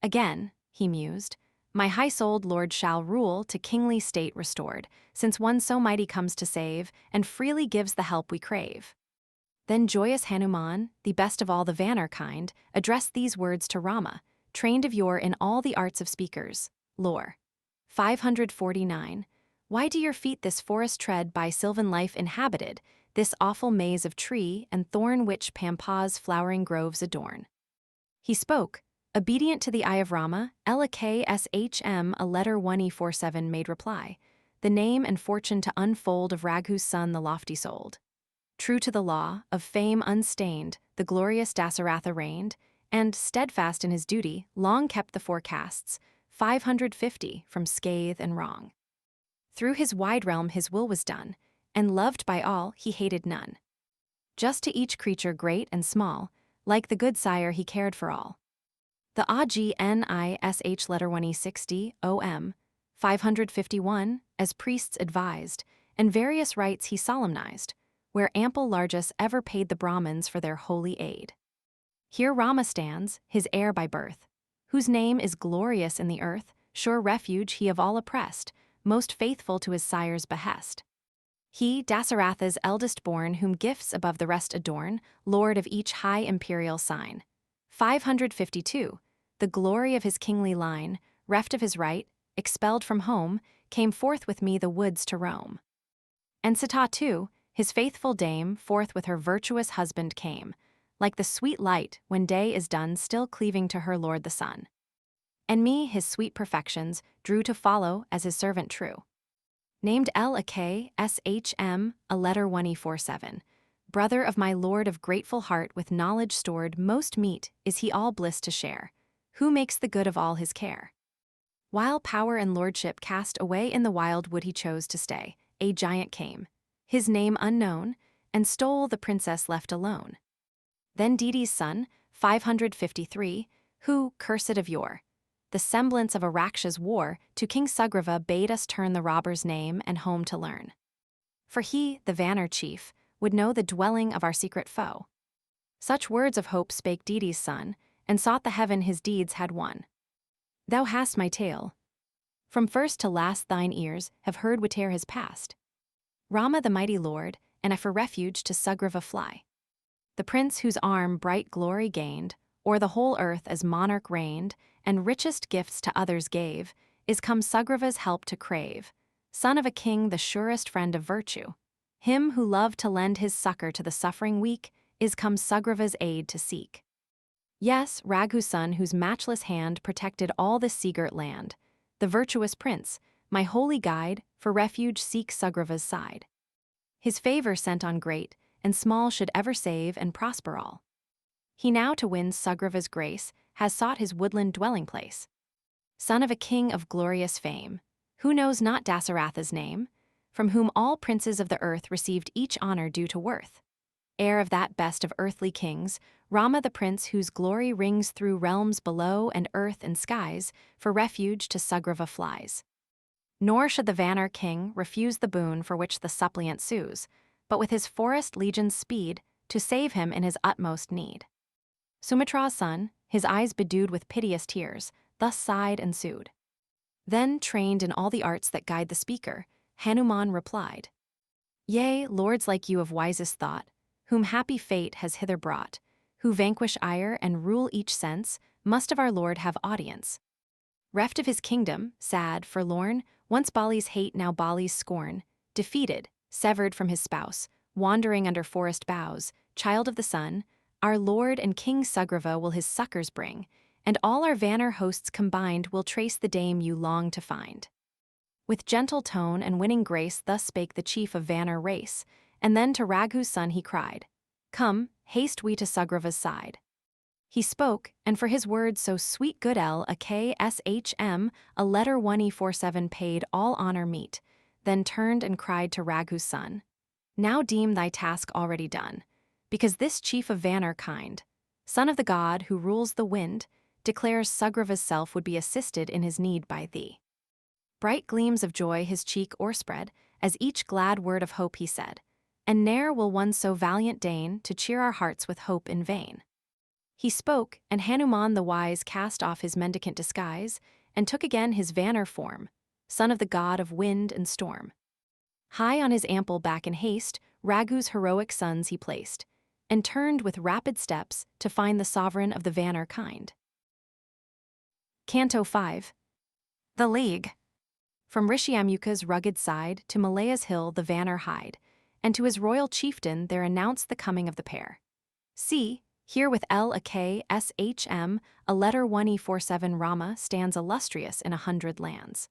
Again, he mused, my high-souled lord shall rule to kingly state restored, since one so mighty comes to save, and freely gives the help we crave. Then joyous Hanuman, the best of all the Vanner kind, addressed these words to Rama, trained of yore in all the arts of speakers, lore. 549. Why do your feet this forest tread by sylvan life inhabited, this awful maze of tree and thorn which Pampa's flowering groves adorn? He spoke. Obedient to the eye of Rama, Lakshman, a letter 1E47 made reply, the name and fortune to unfold of Raghu's son the lofty-souled. True to the law, of fame unstained, the glorious Dasaratha reigned, and, steadfast in his duty, long kept the forecasts, 550, from scathe and wrong. Through his wide realm his will was done, and loved by all he hated none. Just to each creature great and small, like the good sire he cared for all. The Agnish letter 1E60, OM, 551, as priests advised, and various rites he solemnized, where ample largesse ever paid the Brahmins for their holy aid. Here Rama stands, his heir by birth, whose name is glorious in the earth, sure refuge he of all oppressed, most faithful to his sire's behest. He, Dasaratha's eldest born, whom gifts above the rest adorn, lord of each high imperial sign. 552, the glory of his kingly line, reft of his right, expelled from home, came forth with me the woods to roam. And Sítá too, his faithful dame, forth with her virtuous husband came, like the sweet light when day is done still cleaving to her lord the sun. And me his sweet perfections drew to follow as his servant true. Named Lakshman, a letter 1E47, brother of my lord of grateful heart with knowledge stored most meet is he all bliss to share, who makes the good of all his care. While power and lordship cast away in the wild wood he chose to stay, a giant came, his name unknown, and stole the princess left alone. Then Didi's son, 553, who, cursed of yore, the semblance of a Raksha's war, to King Sugriva bade us turn the robber's name and home to learn. For he, the Vanner chief, would know the dwelling of our secret foe. Such words of hope spake Didi's son, and sought the heaven his deeds had won. Thou hast my tale. From first to last thine ears have heard whate'er has passed. Rama the mighty lord, and I for refuge to Sugriva fly. The prince whose arm bright glory gained, o'er the whole earth as monarch reigned, and richest gifts to others gave, is come Sugriva's help to crave, son of a king the surest friend of virtue. Him who loved to lend his succor to the suffering weak, is come Sugriva's aid to seek. Yes, Raghu's son whose matchless hand protected all this sea-girt land, the virtuous prince, my holy guide, for refuge seek Sugriva's side. His favor sent on great and small should ever save and prosper all. He now to win Sugriva's grace has sought his woodland dwelling place. Son of a king of glorious fame, who knows not Dasaratha's name, from whom all princes of the earth received each honor due to worth. Heir of that best of earthly kings, Rama the prince whose glory rings through realms below and earth and skies, for refuge to Sugriva flies. Nor should the Vanar king refuse the boon for which the suppliant sues, but with his forest legions speed to save him in his utmost need. Sumitra's son, his eyes bedewed with piteous tears, thus sighed and sued. Then, trained in all the arts that guide the speaker, Hanuman replied, Yea, lords like you of wisest thought, whom happy fate has hither brought, who vanquish ire and rule each sense, must of our Lord have audience. Reft of his kingdom, sad, forlorn, once Bali's hate, now Bali's scorn, defeated, severed from his spouse, wandering under forest boughs, child of the sun, our Lord and King Sugriva will his succors bring, and all our Vanar hosts combined will trace the dame you long to find. With gentle tone and winning grace thus spake the chief of Vanar race, and then to Raghu's son he cried, Come, haste we to Sugriva's side. He spoke, and for his words so sweet good a kshm, a letter 1e47 paid all honor meet, then turned and cried to Raghu's son, Now deem thy task already done, because this chief of Vanar kind, son of the god who rules the wind, declares Sugriva's self would be assisted in his need by thee. Bright gleams of joy his cheek o'erspread, as each glad word of hope he said, and ne'er will one so valiant deign to cheer our hearts with hope in vain. He spoke, and Hanuman the wise cast off his mendicant disguise, and took again his Vanar form, son of the god of wind and storm. High on his ample back in haste, Raghu's heroic sons he placed, and turned with rapid steps to find the sovereign of the Vanar kind. Canto 5. The League. From Rishyamukha's rugged side to Malaya's hill the Vanar hide, and to his royal chieftain there announce the coming of the pair. See, here with kshm, a letter 1e47 Rama stands illustrious in 100 lands,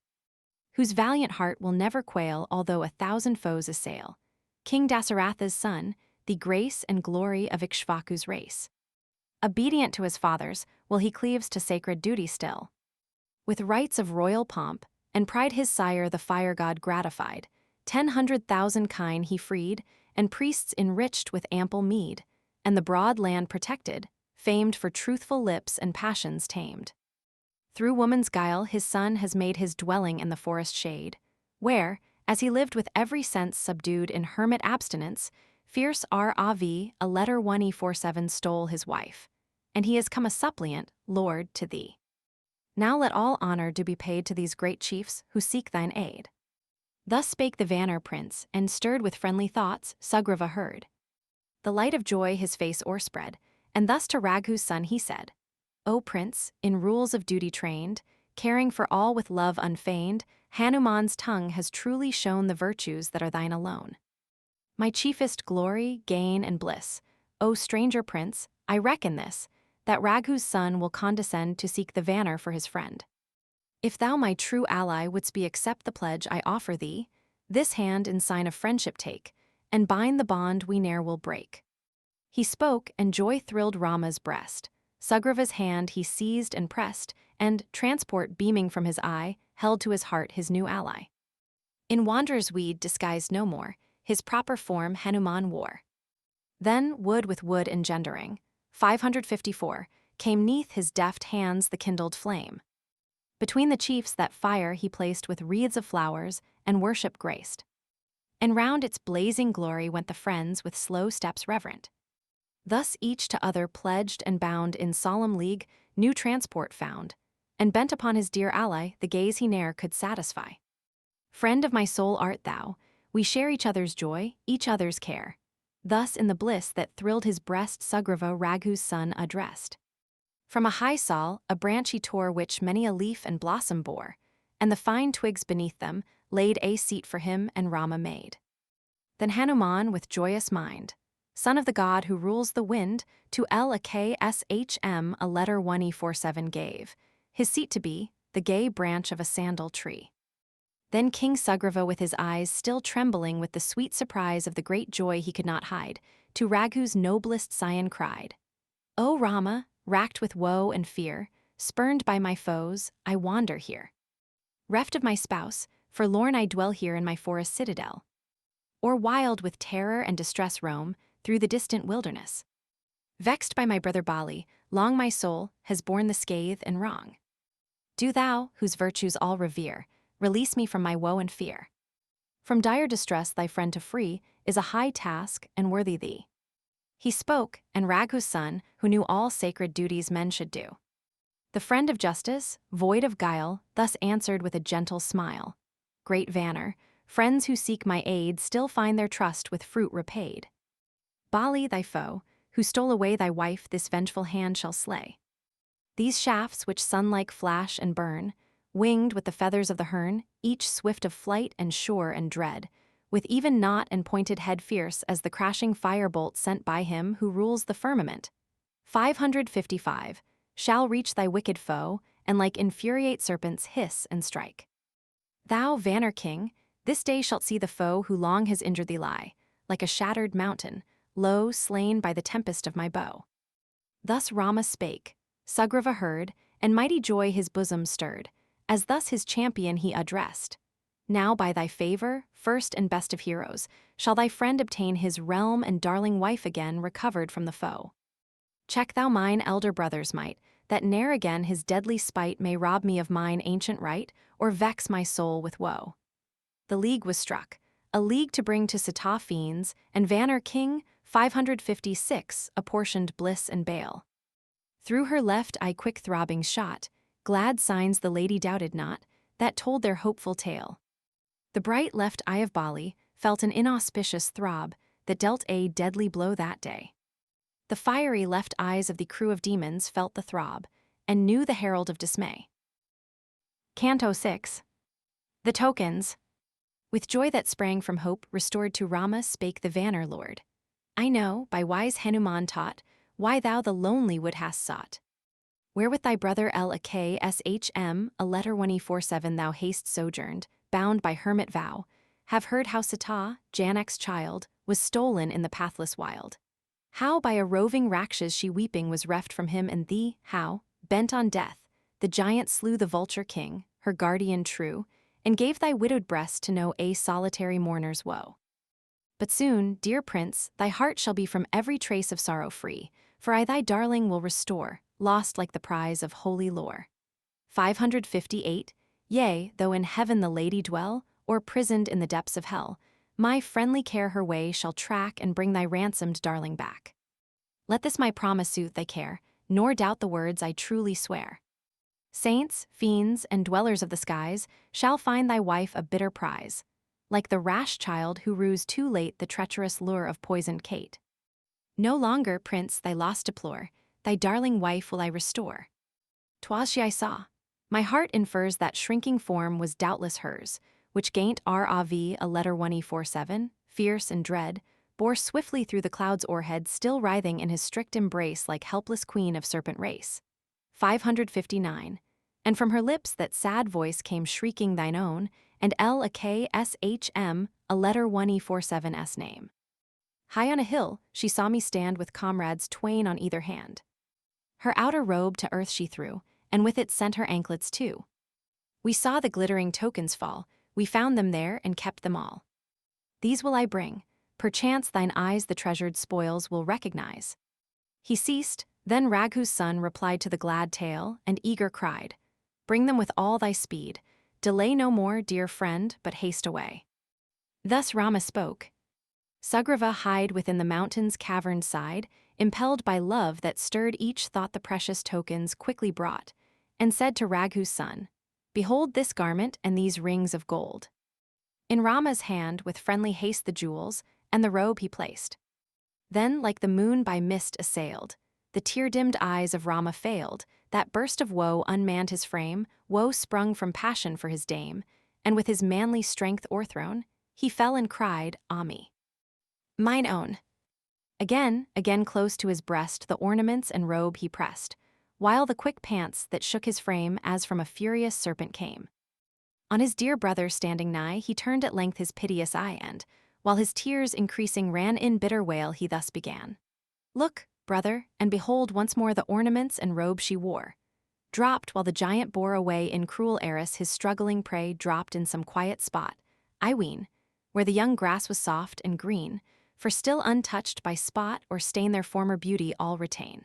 whose valiant heart will never quail although 1,000 foes assail. King Dasaratha's son, the grace and glory of Ikshvaku's race. Obedient to his fathers, will he cleaves to sacred duty still. With rites of royal pomp, and pride his sire the fire god gratified, 100,000 kine he freed, and priests enriched with ample meed, and the broad land protected, famed for truthful lips and passions tamed. Through woman's guile his son has made his dwelling in the forest shade, where, as he lived with every sense subdued in hermit abstinence, fierce Rav, a letter 1e47 stole his wife, and he has come a suppliant, Lord, to thee. Now let all honor do be paid to these great chiefs who seek thine aid. Thus spake the Vanar prince, and stirred with friendly thoughts, Sugriva heard. The light of joy his face o'erspread, and thus to Raghu's son he said, O prince, in rules of duty trained, caring for all with love unfeigned, Hanuman's tongue has truly shown the virtues that are thine alone. My chiefest glory, gain, and bliss, O stranger prince, I reckon this, that Raghu's son will condescend to seek the Vanar for his friend. If thou my true ally wouldst be accept the pledge I offer thee, this hand in sign of friendship take, and bind the bond we ne'er will break. He spoke, and joy thrilled Rama's breast. Sugriva's hand he seized and pressed, and, transport beaming from his eye, held to his heart his new ally. In wanderer's weed disguised no more, his proper form Hanuman wore. Then, wood with wood engendering, 554, came neath his deft hands the kindled flame. Between the chiefs that fire he placed with wreaths of flowers, and worship graced. And round its blazing glory went the friends with slow steps reverent. Thus each to other pledged and bound in solemn league, new transport found, and bent upon his dear ally the gaze he ne'er could satisfy. Friend of my soul art thou, we share each other's joy, each other's care. Thus in the bliss that thrilled his breast Sugriva Raghu's son addressed. From a high sal, a branch he tore which many a leaf and blossom bore, and the fine twigs beneath them laid a seat for him and Rama made. Then Hanuman with joyous mind, son of the god who rules the wind, to kshm a letter 1e47 gave, his seat to be, the gay branch of a sandal tree. Then King Sugriva, with his eyes still trembling with the sweet surprise of the great joy he could not hide, to Raghu's noblest scion cried, "O Rama, racked with woe and fear, spurned by my foes, I wander here. Reft of my spouse, forlorn I dwell here in my forest citadel. Or wild with terror and distress roam through the distant wilderness. Vexed by my brother Bali, long my soul has borne the scathe and wrong. Do thou, whose virtues all revere, release me from my woe and fear. From dire distress thy friend to free is a high task and worthy thee." He spoke, and Raghu's son, who knew all sacred duties men should do. The friend of justice, void of guile, thus answered with a gentle smile, "Great Vanner, friends who seek my aid still find their trust with fruit repaid. Bali, thy foe, who stole away thy wife, this vengeful hand shall slay. These shafts which sun-like flash and burn, winged with the feathers of the hern, each swift of flight and sure and dread, with even knot and pointed head fierce as the crashing firebolt sent by him who rules the firmament. 555, shall reach thy wicked foe, and like infuriate serpents hiss and strike. Thou, Vanner King, this day shalt see the foe who long has injured thee lie, like a shattered mountain, low slain by the tempest of my bow." Thus Rama spake, Sugriva heard, and mighty joy his bosom stirred, as thus his champion he addressed. "Now by thy favor, first and best of heroes, shall thy friend obtain his realm and darling wife again recovered from the foe. Check thou mine elder brother's might, that ne'er again his deadly spite may rob me of mine ancient right, or vex my soul with woe." The league was struck, a league to bring to Sítá fiends, and Vanner King, 556, apportioned bliss and bale. Through her left eye quick throbbing shot, glad signs the lady doubted not, that told their hopeful tale. The bright left eye of Bali felt an inauspicious throb that dealt a deadly blow that day. The fiery left eyes of the crew of demons felt the throb, and knew the herald of dismay. Canto 6. The tokens. With joy that sprang from hope restored to Rama spake the Vanner Lord, "I know, by wise Hanuman taught, why thou the lonely wood hast sought. Where with thy brother Lakshman, a letter 147 thou hast sojourned, bound by hermit vow, have heard how Sítá, Janak's child, was stolen in the pathless wild. How by a roving Rakshas she weeping was reft from him and thee, how, bent on death, the giant slew the vulture king, her guardian true, and gave thy widowed breast to know a solitary mourner's woe. But soon, dear prince, thy heart shall be from every trace of sorrow free, for I thy darling will restore, lost like the prize of holy lore." 558, yea, though in heaven the lady dwell, or prisoned in the depths of hell, my friendly care her way shall track and bring thy ransomed darling back. Let this my promise soothe thy care, nor doubt the words I truly swear. Saints, fiends, and dwellers of the skies shall find thy wife a bitter prize, like the rash child who rues too late the treacherous lure of poisoned Kate. No longer, prince, thy loss deplore, thy darling wife will I restore. 'Twas she I saw. My heart infers that shrinking form was doubtless hers, which gained Rav a letter 147, fierce and dread, bore swiftly through the clouds o'erhead, still writhing in his strict embrace like helpless queen of serpent race. 559, and from her lips that sad voice came shrieking thine own, and Lakshman, a letter 147's name. High on a hill, she saw me stand with comrades twain on either hand. Her outer robe to earth she threw, and with it sent her anklets too. We saw the glittering tokens fall, we found them there and kept them all. These will I bring, perchance thine eyes the treasured spoils will recognize. He ceased, then Raghu's son replied to the glad tale, and eager cried, "Bring them with all thy speed, delay no more, dear friend, but haste away." Thus Rama spoke. Sugriva hide within the mountain's caverned side, impelled by love that stirred each thought the precious tokens quickly brought, and said to Raghu's son, "Behold this garment and these rings of gold." In Rama's hand with friendly haste the jewels, and the robe he placed. Then like the moon by mist assailed, the tear-dimmed eyes of Rama failed, that burst of woe unmanned his frame, woe sprung from passion for his dame, and with his manly strength o'erthrown, he fell and cried, "Ami, mine own." Again close to his breast the ornaments and robe he pressed, while the quick pants that shook his frame as from a furious serpent came. On his dear brother standing nigh, he turned at length his piteous eye, and, while his tears increasing ran in bitter wail, he thus began. Look, brother, and behold once more the ornaments and robe she wore. Dropped while the giant bore away in cruel arras his struggling prey, dropped in some quiet spot, I ween, where the young grass was soft and green, for still untouched by spot or stain their former beauty all retain.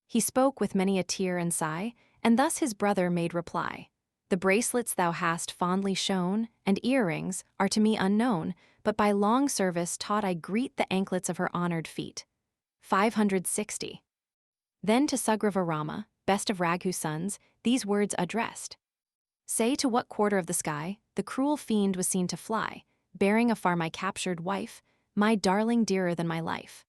He spoke with many a tear and sigh, and thus his brother made reply. The bracelets thou hast fondly shown, and earrings, are to me unknown, but by long service taught I greet the anklets of her honored feet. 560. Then to Sugriva Rama, best of Raghu's sons, these words addressed. Say to what quarter of the sky the cruel fiend was seen to fly, bearing afar my captured wife, my darling dearer than my life.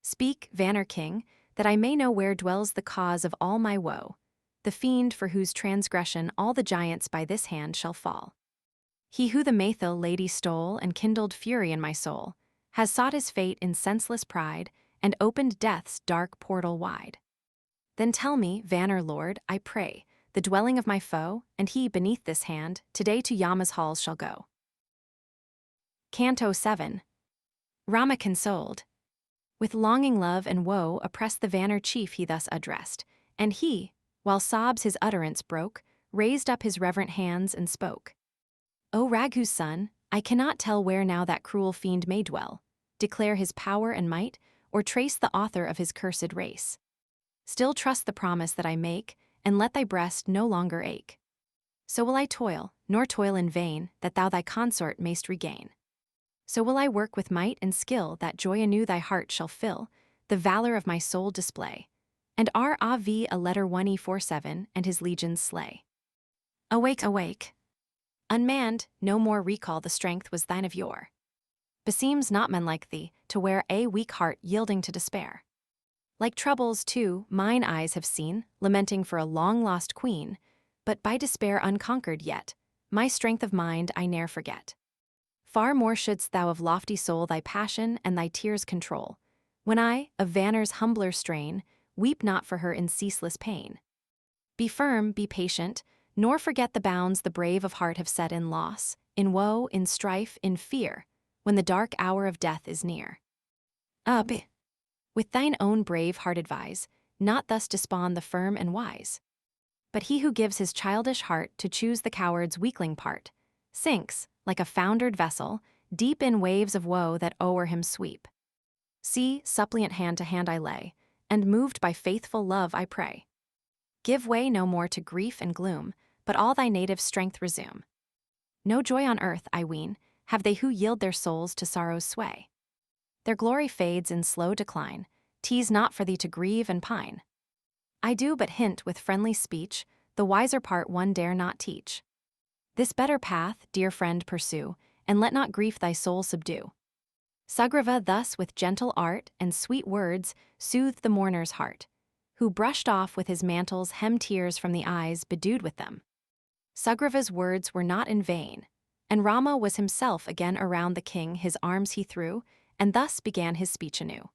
Speak, Vanner King, that I may know where dwells the cause of all my woe, the fiend for whose transgression all the giants by this hand shall fall. He who the Maythil lady stole and kindled fury in my soul, has sought his fate in senseless pride, and opened death's dark portal wide. Then tell me, Vanner Lord, I pray, the dwelling of my foe, and he beneath this hand, today to Yama's halls shall go. Canto 7. Rama consoled. With longing love and woe oppressed the Vanner chief he thus addressed, and he, while sobs his utterance broke, raised up his reverent hands and spoke. O Raghu's son, I cannot tell where now that cruel fiend may dwell, declare his power and might, or trace the author of his cursed race. Still trust the promise that I make, and let thy breast no longer ache. So will I toil, nor toil in vain, that thou thy consort mayst regain. So will I work with might and skill, that joy anew thy heart shall fill, the valor of my soul display, and Rav a letter 1E47 and his legions slay. Awake, awake. Unmanned, no more recall the strength was thine of yore. Beseems not men like thee, to wear a weak heart yielding to despair. Like troubles, too, mine eyes have seen, lamenting for a long-lost queen, but by despair unconquered yet, my strength of mind I ne'er forget. Far more shouldst thou of lofty soul thy passion and thy tears control, when I, of Vanner's humbler strain, weep not for her in ceaseless pain. Be firm, be patient, nor forget the bounds the brave of heart have set in loss, in woe, in strife, in fear, when the dark hour of death is near. Up, with thine own brave heart advise, not thus despond the firm and wise. But he who gives his childish heart to choose the coward's weakling part, sinks, like a foundered vessel, deep in waves of woe that o'er him sweep. See, suppliant hand to hand I lay, and moved by faithful love I pray. Give way no more to grief and gloom, but all thy native strength resume. No joy on earth, I ween, have they who yield their souls to sorrow's sway. Their glory fades in slow decline, 'tis not for thee to grieve and pine. I do but hint with friendly speech, the wiser part one dare not teach. This better path, dear friend, pursue, and let not grief thy soul subdue. Sugriva thus with gentle art and sweet words soothed the mourner's heart, who brushed off with his mantles hem tears from the eyes bedewed with them. Sugriva's words were not in vain, and Rama was himself again around the king his arms he threw, and thus began his speech anew.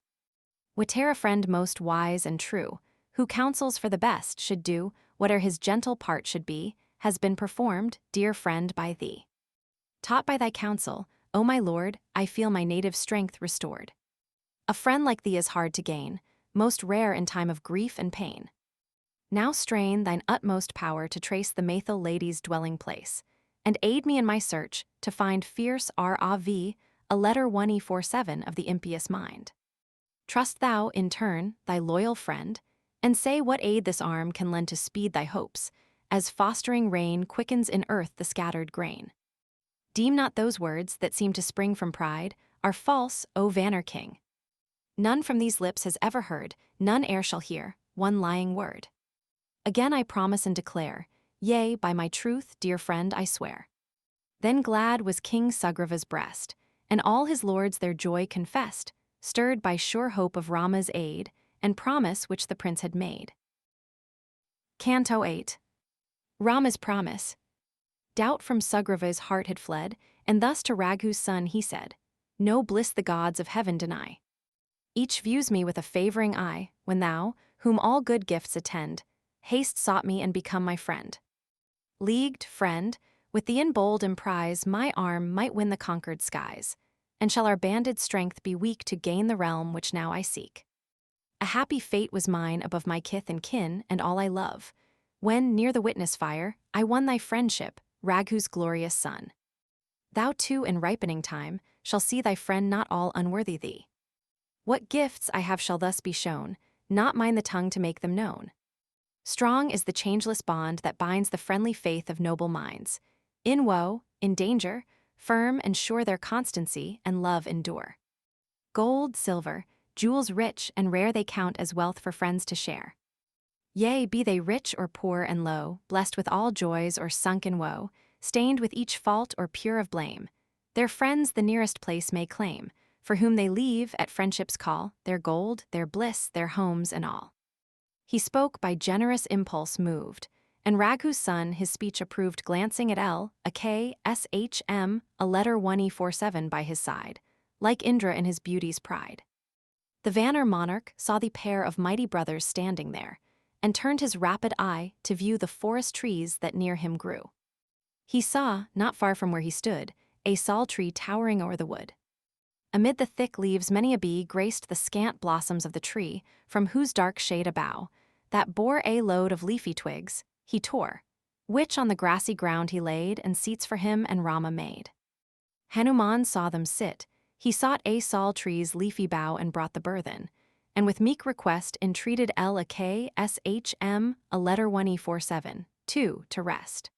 Whate'er a friend most wise and true, who counsels for the best should do, whate'er his gentle part should be, has been performed, dear friend, by thee. Taught by thy counsel, O my lord, I feel my native strength restored. A friend like thee is hard to gain, most rare in time of grief and pain. Now strain thine utmost power to trace the Maythil lady's dwelling place, and aid me in my search to find fierce Rav, a letter 1E47 of the impious mind. Trust thou, in turn, thy loyal friend, and say what aid this arm can lend to speed thy hopes, as fostering rain quickens in earth the scattered grain. Deem not those words that seem to spring from pride are false, O Vanner King. None from these lips has ever heard, none e'er shall hear, one lying word. Again I promise and declare, yea, by my truth, dear friend, I swear. Then glad was King Sugriva's breast, and all his lords their joy confessed, stirred by sure hope of Rama's aid, and promise which the prince had made. Canto 8. Rama's promise. Doubt from Sugriva's heart had fled, and thus to Raghu's son he said, no bliss the gods of heaven deny. Each views me with a favoring eye, when thou, whom all good gifts attend, haste sought me and become my friend. Leagued friend, With thee in bold emprise, my arm might win the conquered skies. And shall our banded strength be weak to gain the realm which now I seek? A happy fate was mine above my kith and kin and all I love, when, near the witness fire, I won thy friendship, Raghu's glorious son. Thou too, in ripening time, shall see thy friend not all unworthy thee. What gifts I have shall thus be shown, not mine the tongue to make them known. Strong is the changeless bond that binds the friendly faith of noble minds. In woe, in danger, firm and sure their constancy and love endure. Gold, silver, jewels rich and rare they count as wealth for friends to share. Yea, be they rich or poor and low, blessed with all joys or sunk in woe, stained with each fault or pure of blame, their friends the nearest place may claim, for whom they leave, at friendship's call, their gold, their bliss, their homes and all. He spoke by generous impulse moved, and Raghu's son his speech approved, glancing at L, a K, S, H, M, a letter 1E47 by his side, like Indra in his beauty's pride. The Vanner monarch saw the pair of mighty brothers standing there, and turned his rapid eye to view the forest trees that near him grew. He saw, not far from where he stood, a sal tree towering o'er the wood. Amid the thick leaves many a bee graced the scant blossoms of the tree, from whose dark shade a bough, that bore a load of leafy twigs, he tore, which on the grassy ground he laid, and seats for him and Rama made. Hanuman saw them sit, he sought a sal tree's leafy bough and brought the burthen, and with meek request entreated L a K, S, H, M, a letter 1E47, too, to rest.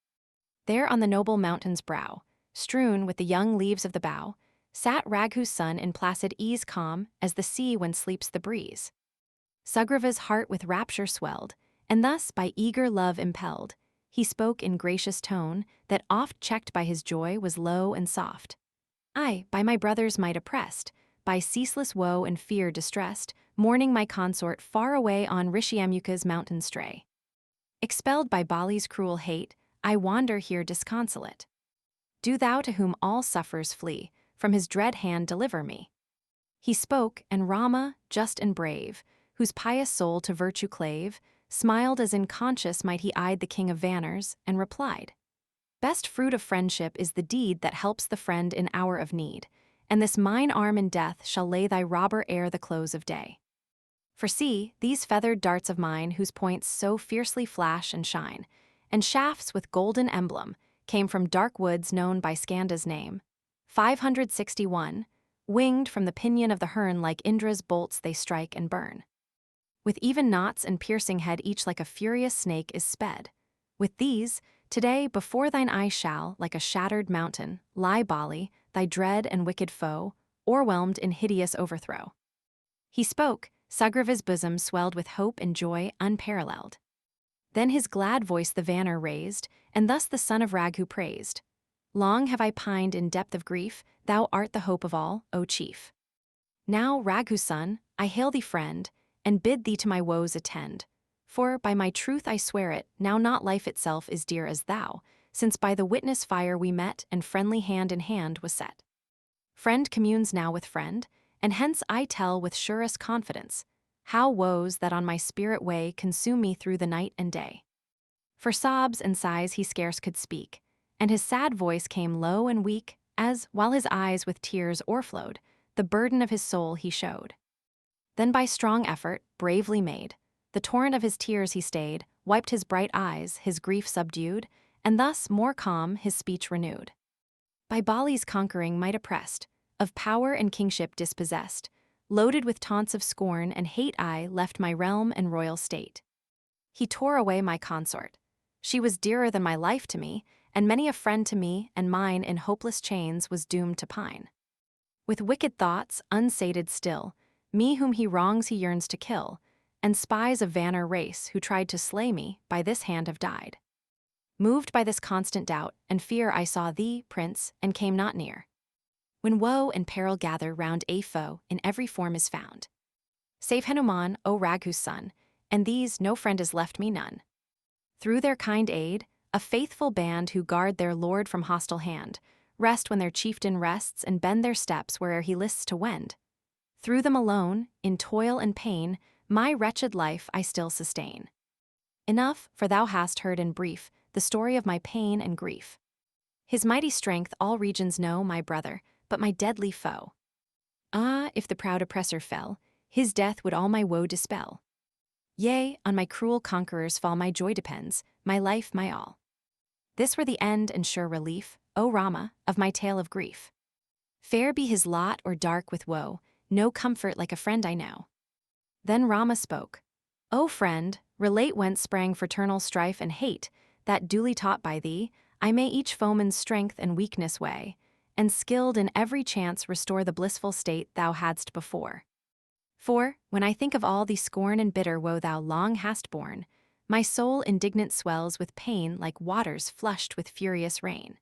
There on the noble mountain's brow, strewn with the young leaves of the bough, sat Raghu's son in placid ease, calm as the sea when sleeps the breeze. Sugriva's heart with rapture swelled, and thus by eager love impelled, he spoke in gracious tone that oft checked by his joy was low and soft. I, by my brother's might oppressed, by ceaseless woe and fear distressed, mourning my consort far away on Rishyamukha's mountain stray. Expelled by Bali's cruel hate, I wander here disconsolate. Do thou to whom all sufferers flee, from his dread hand deliver me. He spoke, and Rama, just and brave, whose pious soul to virtue clave, smiled as in conscious might he eyed the king of Vanners, and replied, Best fruit of friendship is the deed that helps the friend in hour of need, and this mine arm in death shall lay thy robber ere the close of day. For see, these feathered darts of mine whose points so fiercely flash and shine, and shafts with golden emblem, came from dark woods known by Skanda's name. 561, winged from the pinion of the hern like Indra's bolts they strike and burn. With even knots and piercing head each like a furious snake is sped. With these, today before thine eye shall, like a shattered mountain, lie Bali, thy dread and wicked foe, o'erwhelmed in hideous overthrow. He spoke, Sugriva's bosom swelled with hope and joy unparalleled. Then his glad voice the Vanner raised, and thus the son of Raghu praised. Long have I pined in depth of grief, thou art the hope of all, O chief. Now, Raghu's son, I hail thee friend, and bid thee to my woes attend. For, by my truth I swear it, now not life itself is dear as thou, since by the witness fire we met and friendly hand in hand was set. Friend communes now with friend, and hence I tell with surest confidence, how woes that on my spirit way consume me through the night and day. For sobs and sighs he scarce could speak, and his sad voice came low and weak, as, while his eyes with tears o'erflowed, the burden of his soul he showed. Then by strong effort, bravely made, the torrent of his tears he stayed, wiped his bright eyes, his grief subdued, and thus, more calm, his speech renewed. By Bali's conquering might oppressed, of power and kingship dispossessed, loaded with taunts of scorn and hate I left my realm and royal state. He tore away my consort. She was dearer than my life to me, and many a friend to me and mine in hopeless chains was doomed to pine. With wicked thoughts, unsated still, me whom he wrongs he yearns to kill, and spies of Vanner race who tried to slay me by this hand have died. Moved by this constant doubt and fear I saw thee, prince, and came not near. When woe and peril gather round a foe in every form is found. Save Hanuman, O Raghu's son, and these no friend has left me none. Through their kind aid, a faithful band who guard their lord from hostile hand, rest when their chieftain rests and bend their steps where'er he lists to wend. Through them alone, in toil and pain, my wretched life I still sustain. Enough, for thou hast heard in brief the story of my pain and grief. His mighty strength all regions know, my brother, but my deadly foe. Ah, if the proud oppressor fell, his death would all my woe dispel. Yea, on my cruel conqueror's fall my joy depends, my life, my all. This were the end and sure relief, O Rama, of my tale of grief. Fair be his lot or dark with woe, no comfort like a friend I know. Then Rama spoke, O friend, relate whence sprang fraternal strife and hate, that duly taught by thee, I may each foeman's strength and weakness weigh, and skilled in every chance restore the blissful state thou hadst before. For, when I think of all the scorn and bitter woe thou long hast borne, my soul indignant swells with pain like waters flushed with furious rain.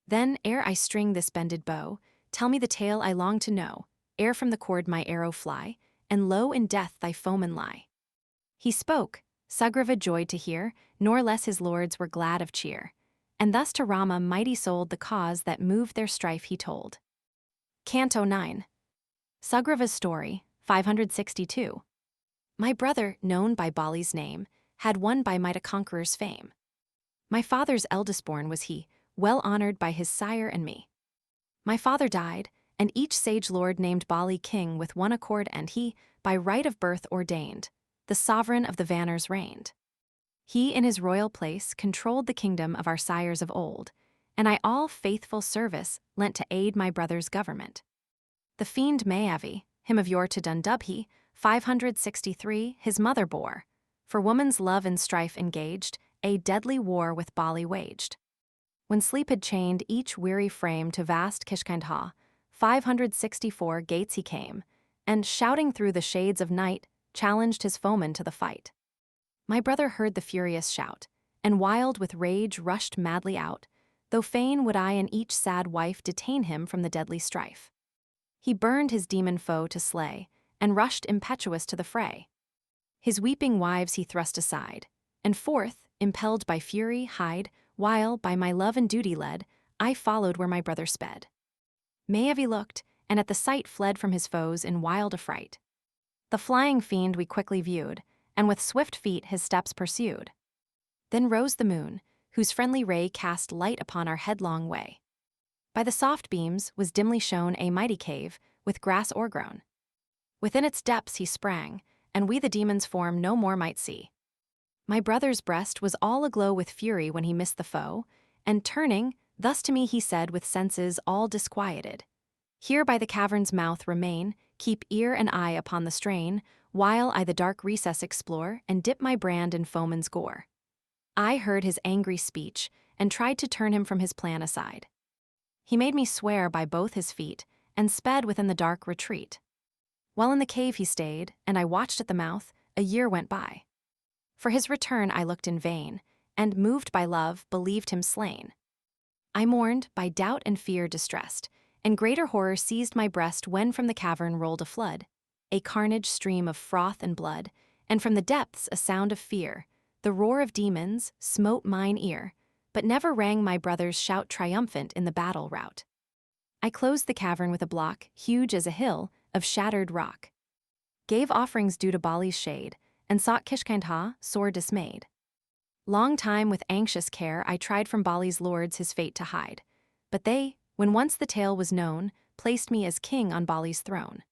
Then, ere I string this bended bow, tell me the tale I long to know, ere from the cord my arrow fly, and low in death thy foeman lie. He spoke, Sugriva joyed to hear, nor less his lords were glad of cheer. And thus to Rama mighty souled the cause that moved their strife he told. Canto 9. Sugriva's story, 562. My brother, known by Bali's name, had won by might a conqueror's fame. My father's eldest born was he, well honored by his sire and me. My father died, and each sage lord named Bali king with one accord, and he, by right of birth ordained, the sovereign of the Vanners reigned. He in his royal place controlled the kingdom of our sires of old, and I all faithful service lent to aid my brother's government. The fiend Mayavi, him of yore to Dundubhi, 563, his mother bore, for woman's love and strife engaged, a deadly war with Bali waged. When sleep had chained each weary frame to vast Kishkandha, 564 gates he came, and, shouting through the shades of night, challenged his foeman to the fight. My brother heard the furious shout, and wild with rage rushed madly out, though fain would I and each sad wife detain him from the deadly strife. He burned his demon foe to slay, and rushed impetuous to the fray. His weeping wives he thrust aside, and forth, impelled by fury, hied, while, by my love and duty led, I followed where my brother sped. Mayavi looked, and at the sight fled from his foes in wild affright. The flying fiend we quickly viewed, and with swift feet his steps pursued. Then rose the moon, whose friendly ray cast light upon our headlong way. By the soft beams was dimly shown a mighty cave, with grass o'ergrown. Within its depths he sprang, and we the demon's form no more might see. My brother's breast was all aglow with fury when he missed the foe, and turning, thus to me he said with senses all disquieted, Here by the cavern's mouth remain, keep ear and eye upon the strain, while I the dark recess explore and dip my brand in foeman's gore. I heard his angry speech, and tried to turn him from his plan aside. He made me swear by both his feet, and sped within the dark retreat. While in the cave he stayed, and I watched at the mouth, a year went by. For his return I looked in vain, and, moved by love, believed him slain. I mourned, by doubt and fear distressed, and greater horror seized my breast when from the cavern rolled a flood, a carnage stream of froth and blood, and from the depths a sound of fear, the roar of demons, smote mine ear, but never rang my brother's shout triumphant in the battle rout. I closed the cavern with a block, huge as a hill, of shattered rock. Gave offerings due to Bali's shade, and sought Kishkandha, sore dismayed. Long time with anxious care I tried from Bali's lords his fate to hide, but they, when once the tale was known, placed me as king on Bali's throne.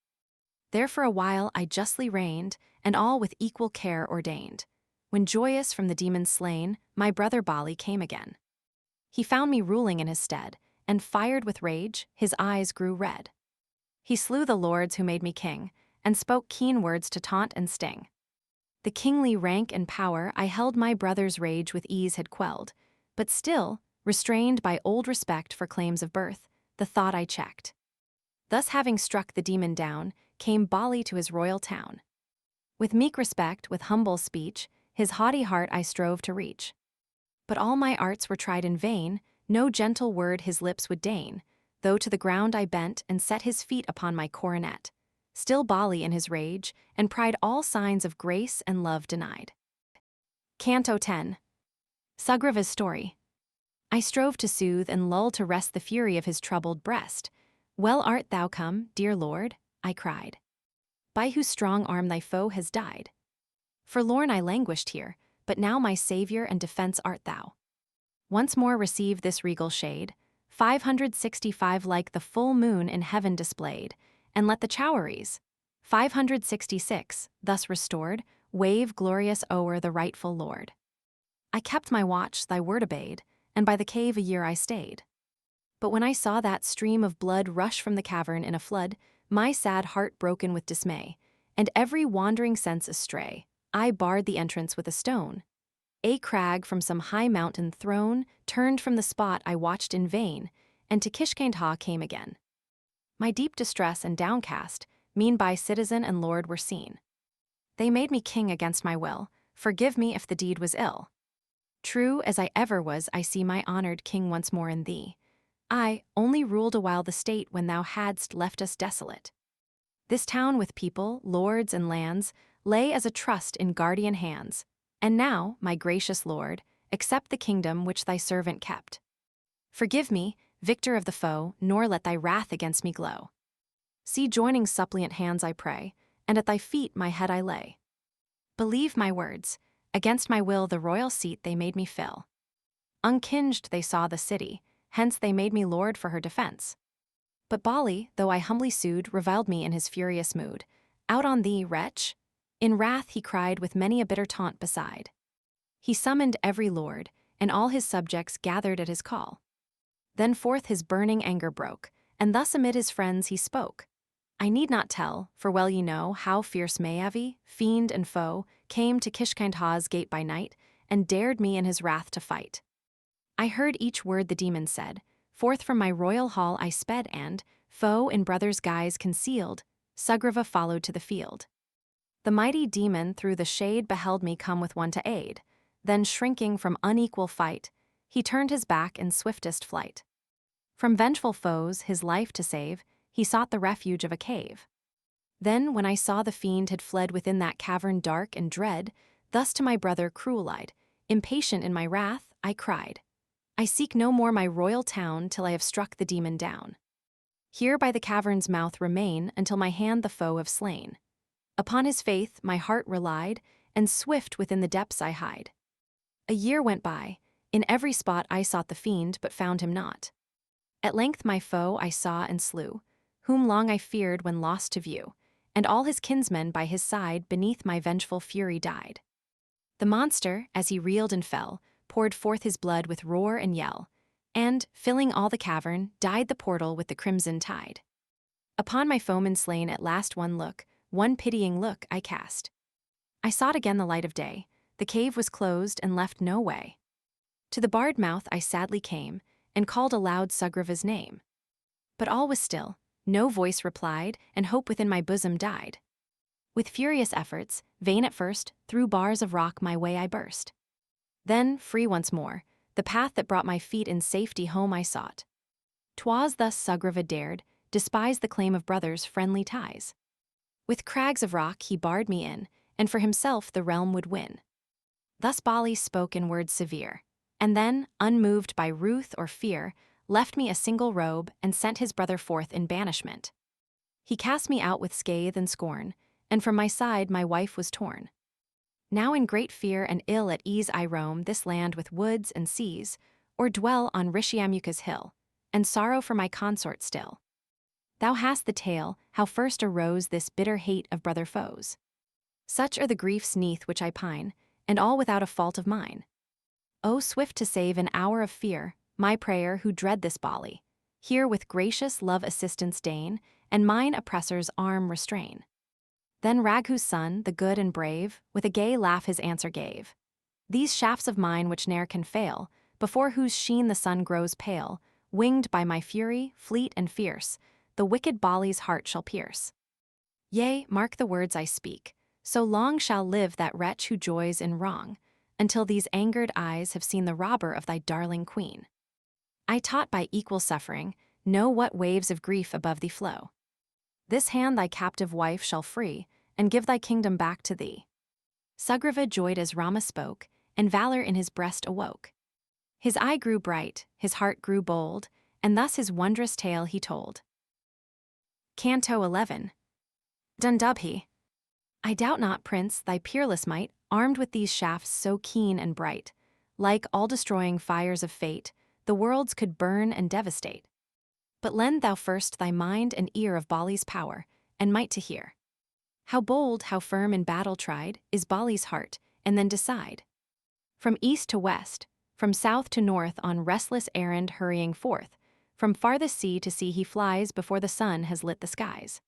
There for a while I justly reigned, and all with equal care ordained. When joyous from the demon slain, my brother Bali came again. He found me ruling in his stead, and fired with rage, his eyes grew red. He slew the lords who made me king, and spoke keen words to taunt and sting. The kingly rank and power I held my brother's rage with ease had quelled, but still, restrained by old respect for claims of birth, the thought I checked. Thus having struck the demon down, came Bali to his royal town. With meek respect, with humble speech, his haughty heart I strove to reach. But all my arts were tried in vain, no gentle word his lips would deign, though to the ground I bent and set his feet upon my coronet. Still Bali in his rage, and pride all signs of grace and love denied. Canto 10. Sugriva's story. I strove to soothe and lull to rest the fury of his troubled breast. Well art thou come, dear lord, I cried, by whose strong arm thy foe has died. Forlorn I languished here, but now my savior and defense art thou. Once more receive this regal shade, 565 like the full moon in heaven displayed, and let the chowries, 566, thus restored, wave glorious o'er the rightful Lord. I kept my watch, thy word obeyed, and by the cave a year I stayed. But when I saw that stream of blood rush from the cavern in a flood, my sad heart broken with dismay, and every wandering sense astray, I barred the entrance with a stone. A crag from some high mountain throne turned from the spot I watched in vain, and to Kishkandha came again. My deep distress and downcast, mean by citizen and lord were seen. They made me king against my will, forgive me if the deed was ill. True as I ever was, I see my honored king once more in thee. I only ruled a while the state when thou hadst left us desolate. This town with people, lords, and lands lay as a trust in guardian hands. And now, my gracious Lord, accept the kingdom which thy servant kept. Forgive me, victor of the foe, nor let thy wrath against me glow. See joining suppliant hands I pray, and at thy feet my head I lay. Believe my words, against my will the royal seat they made me fill. Unkinged they saw the city, hence they made me lord for her defense. But Bali, though I humbly sued, reviled me in his furious mood. Out on thee, wretch! In wrath he cried with many a bitter taunt beside. He summoned every lord, and all his subjects gathered at his call. Then forth his burning anger broke, and thus amid his friends he spoke. I need not tell, for well ye know, how fierce Mayavi, fiend and foe, came to Kishkandha's gate by night, and dared me in his wrath to fight. I heard each word the demon said, forth from my royal hall I sped and, foe in brother's guise concealed, Sugriva followed to the field. The mighty demon through the shade beheld me come with one to aid, then shrinking from unequal fight, he turned his back in swiftest flight. From vengeful foes his life to save, he sought the refuge of a cave. Then when I saw the fiend had fled within that cavern dark and dread, thus to my brother cruel-eyed, impatient in my wrath, I cried, I seek no more my royal town till I have struck the demon down. Here by the cavern's mouth remain until my hand the foe have slain. Upon his faith my heart relied, and swift within the depths I hide. A year went by, in every spot I sought the fiend, but found him not. At length my foe I saw and slew, whom long I feared when lost to view, and all his kinsmen by his side beneath my vengeful fury died. The monster, as he reeled and fell, poured forth his blood with roar and yell, and, filling all the cavern, dyed the portal with the crimson tide. Upon my foeman slain at last one pitying look I cast. I sought again the light of day, the cave was closed and left no way. To the barred mouth I sadly came, and called aloud Sugriva's name. But all was still, no voice replied, and hope within my bosom died. With furious efforts, vain at first, through bars of rock my way I burst. Then, free once more, the path that brought my feet in safety home I sought. 'Twas thus Sugriva dared, despise the claim of brothers' friendly ties. With crags of rock he barred me in, and for himself the realm would win. Thus Bali spoke in words severe, and then, unmoved by ruth or fear, left me a single robe and sent his brother forth in banishment. He cast me out with scathe and scorn, and from my side my wife was torn. Now in great fear and ill at ease I roam this land with woods and seas, or dwell on Rishyamukha's hill, and sorrow for my consort still. Thou hast the tale, how first arose this bitter hate of brother foes. Such are the griefs 'neath which I pine, and all without a fault of mine. O swift to save in hour of fear, my prayer who dread this Bali, here with gracious love assistance deign, and mine oppressor's arm restrain. Then Raghu's son, the good and brave, with a gay laugh his answer gave. These shafts of mine which ne'er can fail, before whose sheen the sun grows pale, winged by my fury, fleet and fierce, the wicked Bali's heart shall pierce. Yea, mark the words I speak, so long shall live that wretch who joys in wrong, until these angered eyes have seen the robber of thy darling queen. I taught by equal suffering, know what waves of grief above thee flow. This hand thy captive wife shall free, and give thy kingdom back to thee. Sugriva joyed as Rama spoke, and valor in his breast awoke. His eye grew bright, his heart grew bold, and thus his wondrous tale he told. Canto 11. Dundubhi. I doubt not, Prince, thy peerless might, armed with these shafts so keen and bright, like all-destroying fires of fate, the worlds could burn and devastate. But lend thou first thy mind and ear of Bali's power, and might to hear. How bold, how firm in battle tried, is Bali's heart, and then decide. From east to west, from south to north on restless errand hurrying forth, from farthest sea to sea he flies before the sun has lit the skies.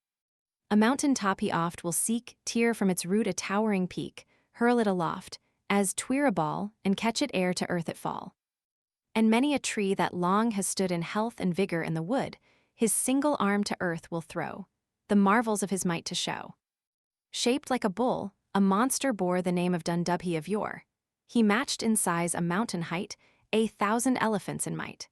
A mountain top he oft will seek, tear from its root a towering peak, hurl it aloft, as twere a ball, and catch it ere to earth it fall. And many a tree that long has stood in health and vigor in the wood, his single arm to earth will throw, the marvels of his might to show. Shaped like a bull, a monster bore the name of Dundubhi of yore. He matched in size a mountain height, 1,000 elephants in might.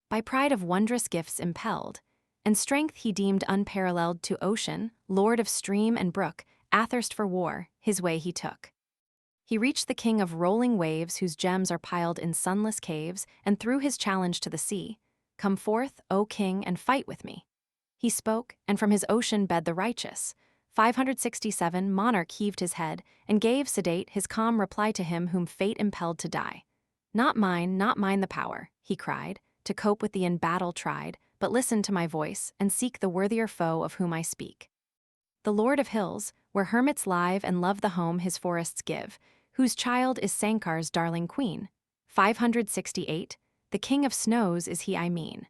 By pride of wondrous gifts impelled, and strength he deemed unparalleled to ocean, lord of stream and brook, athirst for war, his way he took. He reached the king of rolling waves whose gems are piled in sunless caves, and threw his challenge to the sea, "Come forth, O king, and fight with me." He spoke, and from his ocean bed the righteous, 567 monarch heaved his head, and gave sedate his calm reply to him whom fate impelled to die. Not mine the power," he cried, "to cope with the in battle tried, but listen to my voice, and seek the worthier foe of whom I speak. The Lord of hills, where hermits live and love the home his forests give, whose child is Sankar's darling queen. 568, the king of snows is he I mean.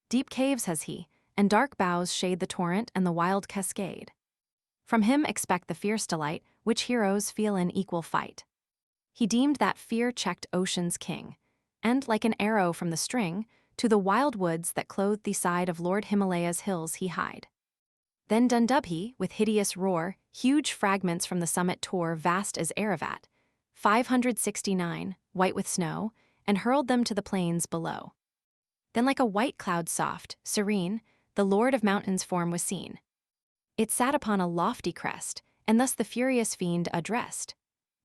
Deep caves has he, and dark boughs shade the torrent and the wild cascade. From him expect the fierce delight, which heroes feel in equal fight. He deemed that fear-checked ocean's king, and like an arrow from the string, to the wild woods that clothe the side of Lord Himalaya's hills he hied. Then Dundubhi, with hideous roar, huge fragments from the summit tore vast as Aravat, 569, white with snow, and hurled them to the plains below. Then like a white cloud soft, serene, the Lord of Mountains' form was seen. It sat upon a lofty crest, and thus the furious fiend addressed.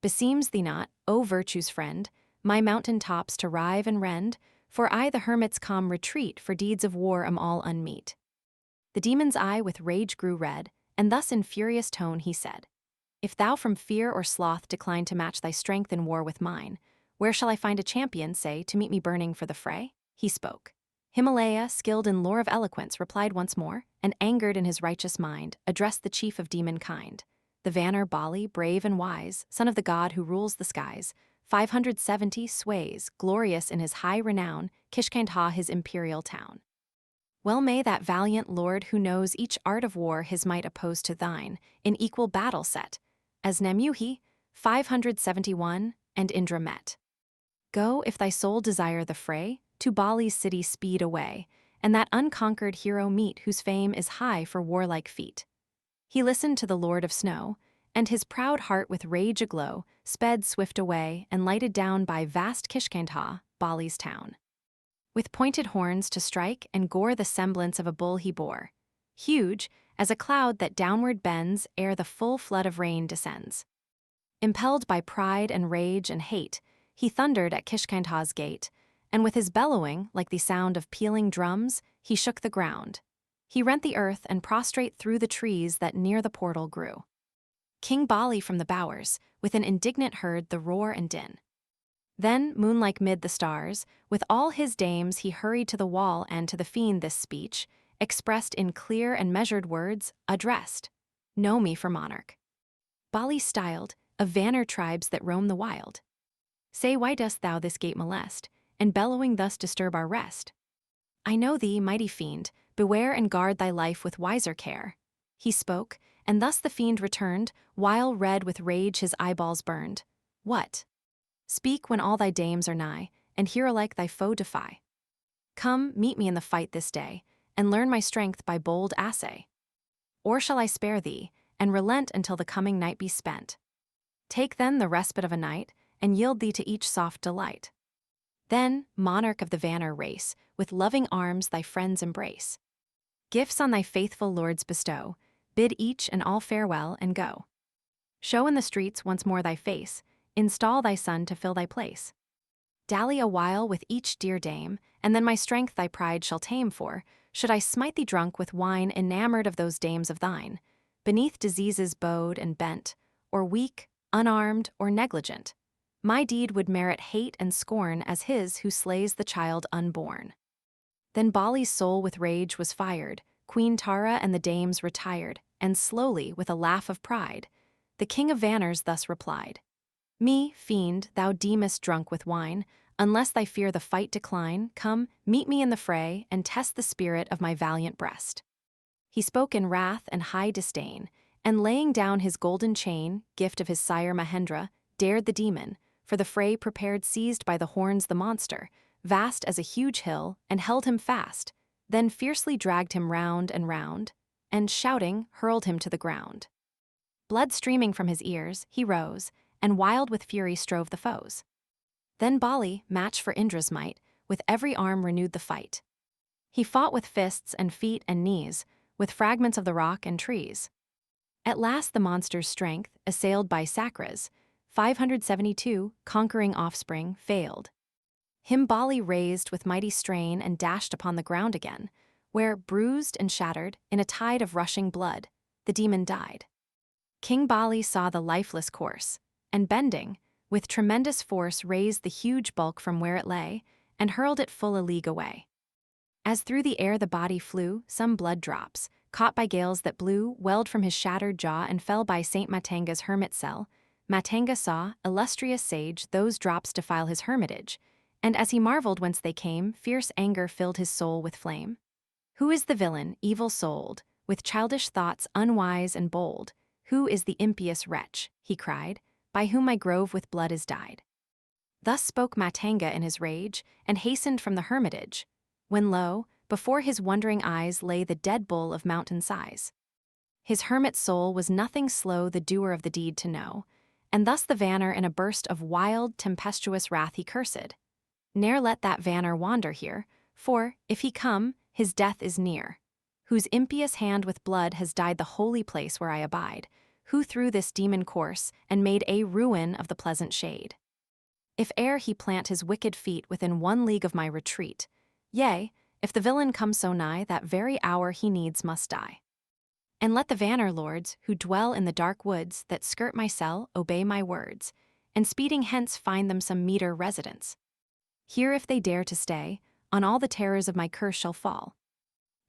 "Beseems thee not, O virtue's friend, my mountain tops to rive and rend, for I the hermit's calm retreat for deeds of war am all unmeet." The demon's eye with rage grew red, and thus in furious tone he said, "If thou from fear or sloth decline to match thy strength in war with mine, where shall I find a champion, say, to meet me burning for the fray?" He spoke. Himalaya, skilled in lore of eloquence, replied once more, and angered in his righteous mind, addressed the chief of demon kind, the Vanner Bali, brave and wise, son of the god who rules the skies, 570 sways, glorious in his high renown, Kishkandha his imperial town. Well may that valiant lord who knows each art of war his might oppose to thine, in equal battle set, as Namuhi, 571, and Indra met. Go, if thy soul desire the fray, to Bali's city speed away, and that unconquered hero meet whose fame is high for warlike feat. He listened to the Lord of Snow, and his proud heart with rage aglow sped swift away and lighted down by vast Kishkandha, Bali's town. With pointed horns to strike and gore the semblance of a bull he bore, huge as a cloud that downward bends ere the full flood of rain descends. Impelled by pride and rage and hate, he thundered at Kishkandha's gate, and with his bellowing, like the sound of pealing drums, he shook the ground. He rent the earth and prostrate through the trees that near the portal grew. King Bali from the bowers, with an indignant heard the roar and din. Then, moonlike mid the stars, with all his dames he hurried to the wall and to the fiend this speech, expressed in clear and measured words, addressed, "Know me for monarch. Bali styled, of Vanner tribes that roam the wild. Say why dost thou this gate molest, and bellowing thus disturb our rest? I know thee, mighty fiend, beware and guard thy life with wiser care." He spoke, and thus the fiend returned, while red with rage his eyeballs burned. "What? Speak when all thy dames are nigh, and hero like thy foe defy. Come, meet me in the fight this day, and learn my strength by bold assay. Or shall I spare thee, and relent until the coming night be spent? Take then the respite of a night, and yield thee to each soft delight. Then, monarch of the Vanner race, with loving arms thy friends embrace. Gifts on thy faithful lords bestow, bid each and all farewell and go. Show in the streets once more thy face, install thy son to fill thy place. Dally a while with each dear dame, and then my strength thy pride shall tame for, should I smite thee drunk with wine enamored of those dames of thine, beneath diseases bowed and bent, or weak, unarmed, or negligent. My deed would merit hate and scorn as his who slays the child unborn. Then Bali's soul with rage was fired, Queen Tara and the dames retired, and slowly, with a laugh of pride, the king of Vanners thus replied, Me, fiend, thou deemest drunk with wine, unless thy fear the fight decline, come, meet me in the fray, and test the spirit of my valiant breast. He spoke in wrath and high disdain, and laying down his golden chain, gift of his sire Mahendra, dared the demon, for the fray prepared seized by the horns the monster, vast as a huge hill, and held him fast, then fiercely dragged him round, and shouting, hurled him to the ground. Blood streaming from his ears, he rose, and wild with fury strove the foes. Then Bali, match for Indra's might, with every arm renewed the fight. He fought with fists and feet and knees, with fragments of the rock and trees. At last the monster's strength, assailed by Sakras, 572, conquering offspring, failed. Him Bali raised with mighty strain and dashed upon the ground again, where, bruised and shattered, in a tide of rushing blood, the demon died. King Bali saw the lifeless corse, and bending, with tremendous force raised the huge bulk from where it lay, and hurled it full a league away. As through the air the body flew, some blood drops, caught by gales that blew, welled from his shattered jaw and fell by Saint Matanga's hermit cell. Matanga saw, illustrious sage, those drops defile his hermitage, and as he marveled whence they came, fierce anger filled his soul with flame. Who is the villain, evil-souled, with childish thoughts unwise and bold? Who is the impious wretch, he cried, by whom my grove with blood is dyed? Thus spoke Matanga in his rage, and hastened from the hermitage, when lo, before his wondering eyes lay the dead bull of mountain size. His hermit soul was nothing slow the doer of the deed to know, and thus the Vanner in a burst of wild, tempestuous wrath he cursed. Ne'er let that Vanner wander here, for, if he come, his death is near. Whose impious hand with blood has dyed the holy place where I abide, who threw this demon course, and made a ruin of the pleasant shade. If e'er he plant his wicked feet within 1 league of my retreat, yea, if the villain come so nigh, that very hour he needs must die. And let the Vanner lords, who dwell in the dark woods that skirt my cell, obey my words, and speeding hence find them some meeter residence. Here if they dare to stay, on all the terrors of my curse shall fall.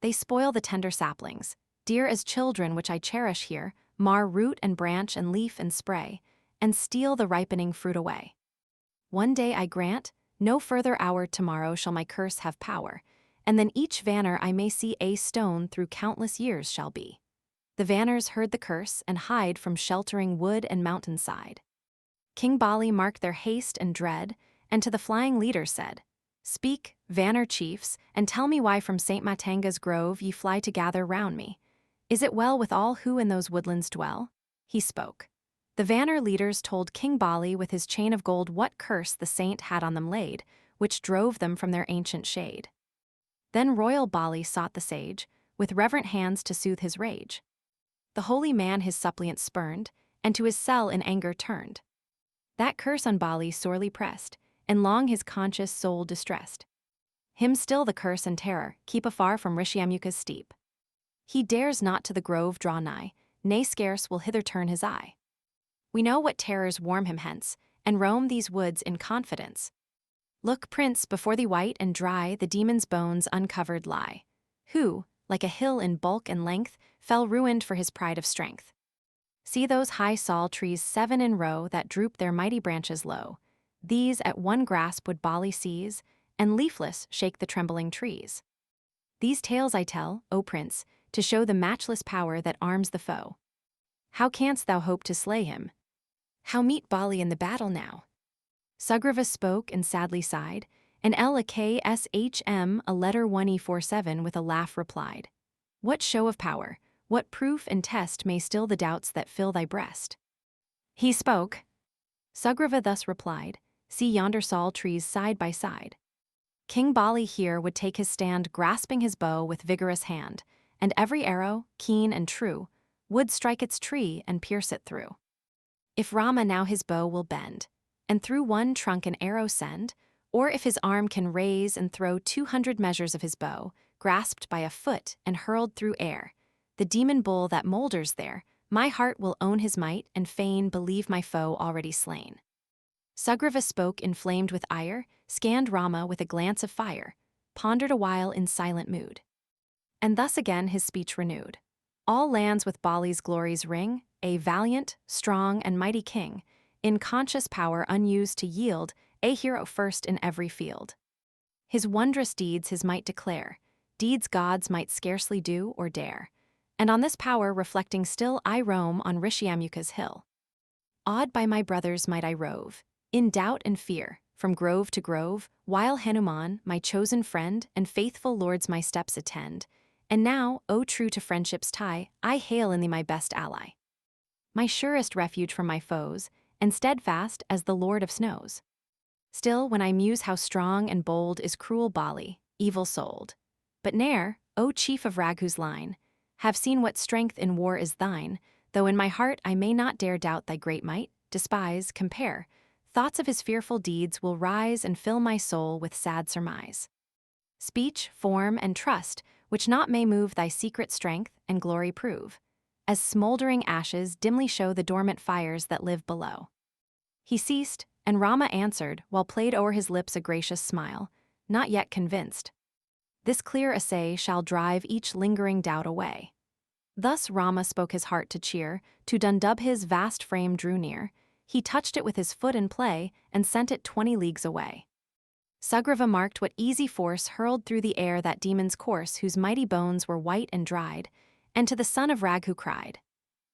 They spoil the tender saplings, dear as children which I cherish here, mar root and branch and leaf and spray, and steal the ripening fruit away. One day I grant, no further hour tomorrow shall my curse have power, and then each Vanner I may see a stone through countless years shall be. The Vanners heard the curse and hide from sheltering wood and mountainside. King Bali marked their haste and dread, and to the flying leader said, Speak, Vanner chiefs, and tell me why from Saint Matanga's grove ye fly to gather round me. Is it well with all who in those woodlands dwell? He spoke. The Vanner leaders told King Bali with his chain of gold what curse the saint had on them laid, which drove them from their ancient shade. Then royal Bali sought the sage, with reverent hands to soothe his rage. The holy man his suppliant spurned, and to his cell in anger turned. That curse on Bali sorely pressed, and long his conscious soul distressed. Him still the curse and terror keep afar from Rishyamukha's steep. He dares not to the grove draw nigh, nay scarce will hither turn his eye. We know what terrors warm him hence, and roam these woods in confidence. Look, prince, before thee white and dry the demon's bones uncovered lie, who, like a hill in bulk and length, fell ruined for his pride of strength. See those high sal trees 7 in row that droop their mighty branches low. These at one grasp would Bali seize, and leafless shake the trembling trees. These tales I tell, O prince, to show the matchless power that arms the foe. How canst thou hope to slay him? How meet Bali in the battle now? Sugriva spoke and sadly sighed, and Lakshman, a letter 1E47 with a laugh replied. What show of power, what proof and test may still the doubts that fill thy breast? He spoke. Sugriva thus replied, See yonder sal trees side by side. King Bali here would take his stand grasping his bow with vigorous hand, and every arrow, keen and true, would strike its tree and pierce it through. If Rama now his bow will bend, and through one trunk an arrow send, or if his arm can raise and throw 200 measures of his bow, grasped by a foot and hurled through air, the demon bull that moulders there, my heart will own his might and fain believe my foe already slain. Sugriva spoke inflamed with ire, scanned Rama with a glance of fire, pondered a while in silent mood. And thus again his speech renewed. All lands with Bali's glories ring, a valiant, strong, and mighty king, in conscious power unused to yield, a hero first in every field. His wondrous deeds his might declare, deeds gods might scarcely do or dare. And on this power reflecting still I roam on Rishyamukha's hill. Awed by my brothers might I rove, in doubt and fear, from grove to grove, while Hanuman, my chosen friend, and faithful lords my steps attend. And now, O true to friendship's tie, I hail in thee my best ally, my surest refuge from my foes, and steadfast as the Lord of snows. Still, when I muse how strong and bold is cruel Bali, evil-souled, but ne'er, O chief of Raghu's line, have seen what strength in war is thine, though in my heart I may not dare doubt thy great might, despise, compare, thoughts of his fearful deeds will rise and fill my soul with sad surmise. Speech, form, and trust, which not may move thy secret strength and glory prove, as smoldering ashes dimly show the dormant fires that live below. He ceased, and Rama answered, while played o'er his lips a gracious smile, not yet convinced. This clear essay shall drive each lingering doubt away. Thus Rama spoke his heart to cheer, to Dundubh's vast frame drew near, he touched it with his foot in play, and sent it 20 leagues away. Sugriva marked what easy force hurled through the air that demon's course whose mighty bones were white and dried, and to the son of Raghu cried,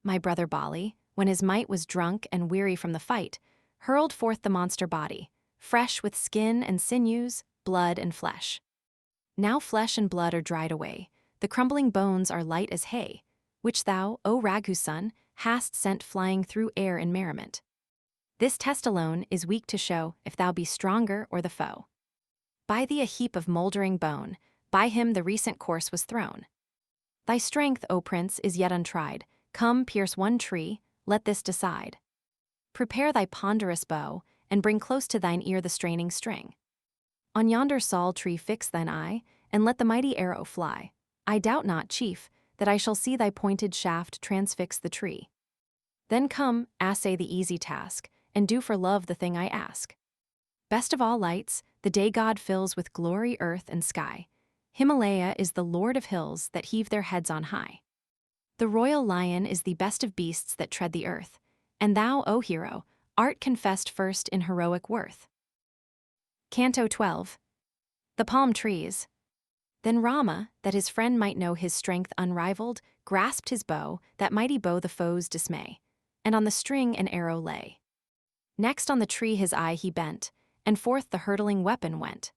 my brother Bali, when his might was drunk and weary from the fight, hurled forth the monster body, fresh with skin and sinews, blood and flesh. Now flesh and blood are dried away, the crumbling bones are light as hay, which thou, O Raghu's son, hast sent flying through air in merriment. This test alone is weak to show if thou be stronger or the foe. By thee a heap of mouldering bone, by him the recent course was thrown. Thy strength, O prince, is yet untried, come pierce one tree, let this decide. Prepare thy ponderous bow, and bring close to thine ear the straining string. On yonder sal tree fix thine eye, and let the mighty arrow fly. I doubt not, chief, that I shall see thy pointed shaft transfix the tree. Then come, assay the easy task, and do for love the thing I ask. Best of all lights, the day God fills with glory earth and sky. Himalaya is the lord of hills that heave their heads on high. The royal lion is the best of beasts that tread the earth, and thou, O hero, art confessed first in heroic worth. Canto 12. The Palm Trees. Then Rama, that his friend might know his strength unrivaled, grasped his bow, that mighty bow the foe's dismay, and on the string an arrow lay. Next on the tree his eye he bent, and forth the hurtling weapon went.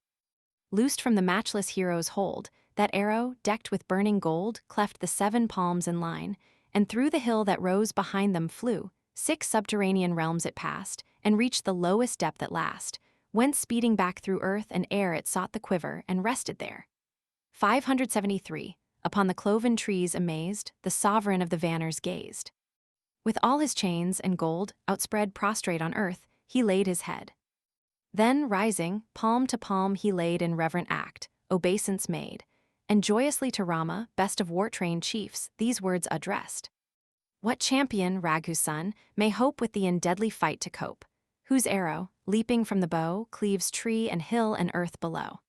Loosed from the matchless hero's hold, that arrow, decked with burning gold, cleft the 7 palms in line, and through the hill that rose behind them flew, 6 subterranean realms it passed, and reached the lowest depth at last, whence speeding back through earth and air it sought the quiver and rested there. 573. Upon the cloven trees amazed, the sovereign of the Vanners gazed. With all his chains and gold, outspread prostrate on earth, he laid his head. Then, rising, palm to palm he laid in reverent act, obeisance made, and joyously to Rama, best of war-trained chiefs, these words addressed. What champion, Raghu's son, may hope with thee in deadly fight to cope, whose arrow, leaping from the bow, cleaves tree and hill and earth below?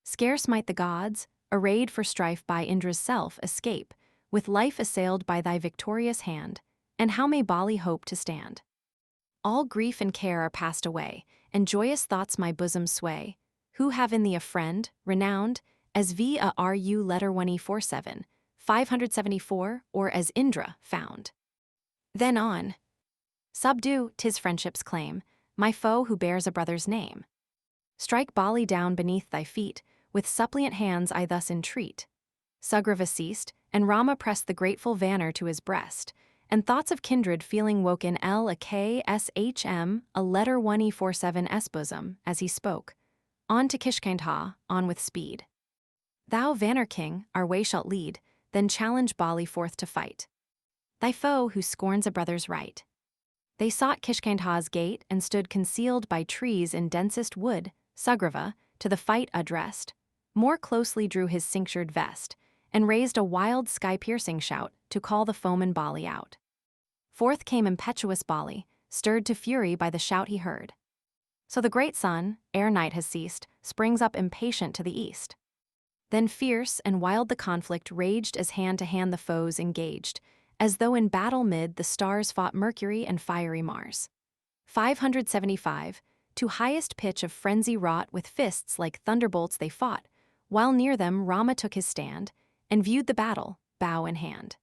Scarce might the gods, arrayed for strife by Indra's self, escape, with life assailed by thy victorious hand, and how may Bali hope to stand? All grief and care are passed away, and joyous thoughts my bosom sway, who have in thee a friend, renowned, as VARU letter 1E47, 574, or as Indra, found. Then on. Subdue, 'tis friendship's claim, my foe who bears a brother's name. Strike Bali down beneath thy feet, with suppliant hands I thus entreat. Sugriva ceased, and Rama pressed the grateful Vanner to his breast, and thoughts of kindred feeling woke in L a K S H M, a letter 1E47's bosom, as he spoke. On to Kishkandha, on with speed. Thou, Vanner king, our way shalt lead, then challenge Bali forth to fight. Thy foe who scorns a brother's right. They sought Kishkandha's gate and stood concealed by trees in densest wood. Sugriva, to the fight addressed, more closely drew his cinctured vest, and raised a wild sky-piercing shout to call the foeman Bali out. Forth came impetuous Bali, stirred to fury by the shout he heard. So the great sun, ere night has ceased, springs up impatient to the east. Then fierce and wild the conflict raged as hand to hand the foes engaged, as though in battle mid the stars fought Mercury and fiery Mars. 575, to highest pitch of frenzy wrought with fists like thunderbolts they fought, while near them Rama took his stand, and viewed the battle, bow in hand.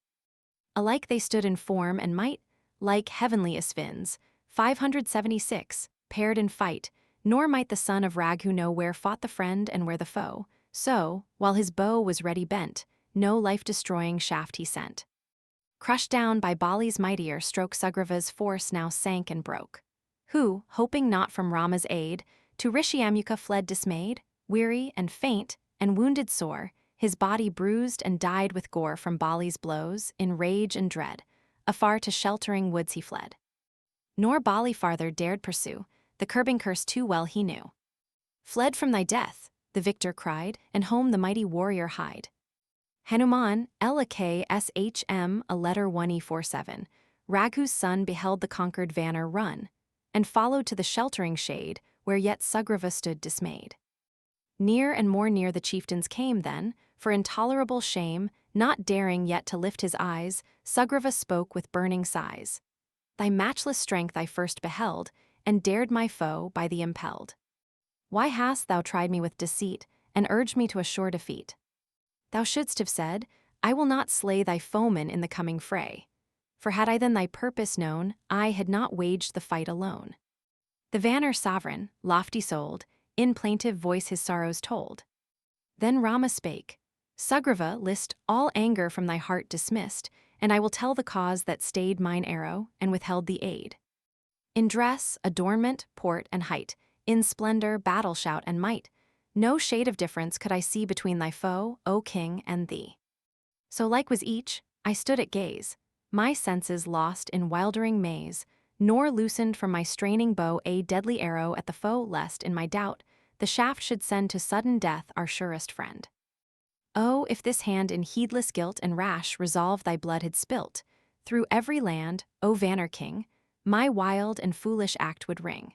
Alike they stood in form and might, like heavenly Asvins, 576, paired in fight, nor might the son of Raghu know where fought the friend and where the foe, so, while his bow was ready bent, no life-destroying shaft he sent. Crushed down by Bali's mightier stroke, Sugriva's force now sank and broke. Who, hoping not from Rama's aid, to Rishyamukha fled dismayed, weary and faint, and wounded sore, his body bruised and dyed with gore from Bali's blows, in rage and dread, afar to sheltering woods he fled. Nor Bali farther dared pursue, the curbing curse too well he knew. Fled from thy death, the victor cried, and home the mighty warrior hied. Hanuman, Lakshman, a letter 1E47, Raghu's son beheld the conquered vanner run, and followed to the sheltering shade, where yet Sugriva stood dismayed. Near and more near the chieftains came then, for intolerable shame, not daring yet to lift his eyes, Sugriva spoke with burning sighs. Thy matchless strength I first beheld, and dared my foe by thee impelled. Why hast thou tried me with deceit, and urged me to a sure defeat? Thou shouldst have said, I will not slay thy foeman in the coming fray. For had I then thy purpose known, I had not waged the fight alone. The vanner sovereign, lofty-souled, in plaintive voice his sorrows told. Then Rama spake, Sugriva, list all anger from thy heart dismissed, and I will tell the cause that stayed mine arrow, and withheld the aid. In dress, adornment, port, and height, in splendor, battle shout, and might, no shade of difference could I see between thy foe, O king, and thee. So like was each, I stood at gaze, my senses lost in wildering maze, nor loosened from my straining bow a deadly arrow at the foe, lest, in my doubt, the shaft should send to sudden death our surest friend. Oh, if this hand in heedless guilt and rash resolve thy blood had spilt, through every land, O vanner king, my wild and foolish act would ring.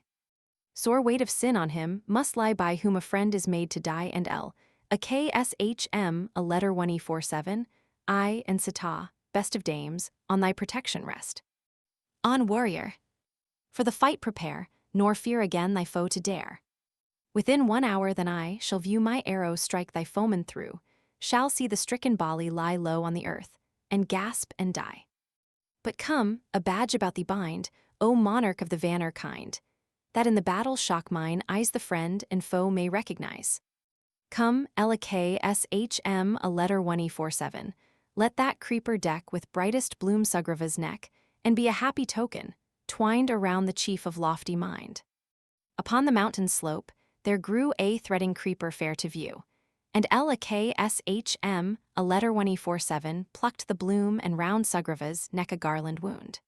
Sore weight of sin on him must lie by whom a friend is made to die, and a KSHM, a letter 1E47, I and Sítá, best of dames, on thy protection rest. On, warrior! For the fight prepare, nor fear again thy foe to dare. Within 1 hour then I shall view my arrow strike thy foeman through, shall see the stricken Bali lie low on the earth, and gasp and die. But come, a badge about thee bind, O monarch of the vanner kind, that in the battle shock mine eyes the friend and foe may recognize. Come, LKSHM, a letter 1E47, let that creeper deck with brightest bloom Sugriva's neck, and be a happy token, twined around the chief of lofty mind. Upon the mountain slope, there grew a threading creeper fair to view, and LKSHM, a letter 1E47, plucked the bloom and round Sugriva's neck a garland wound.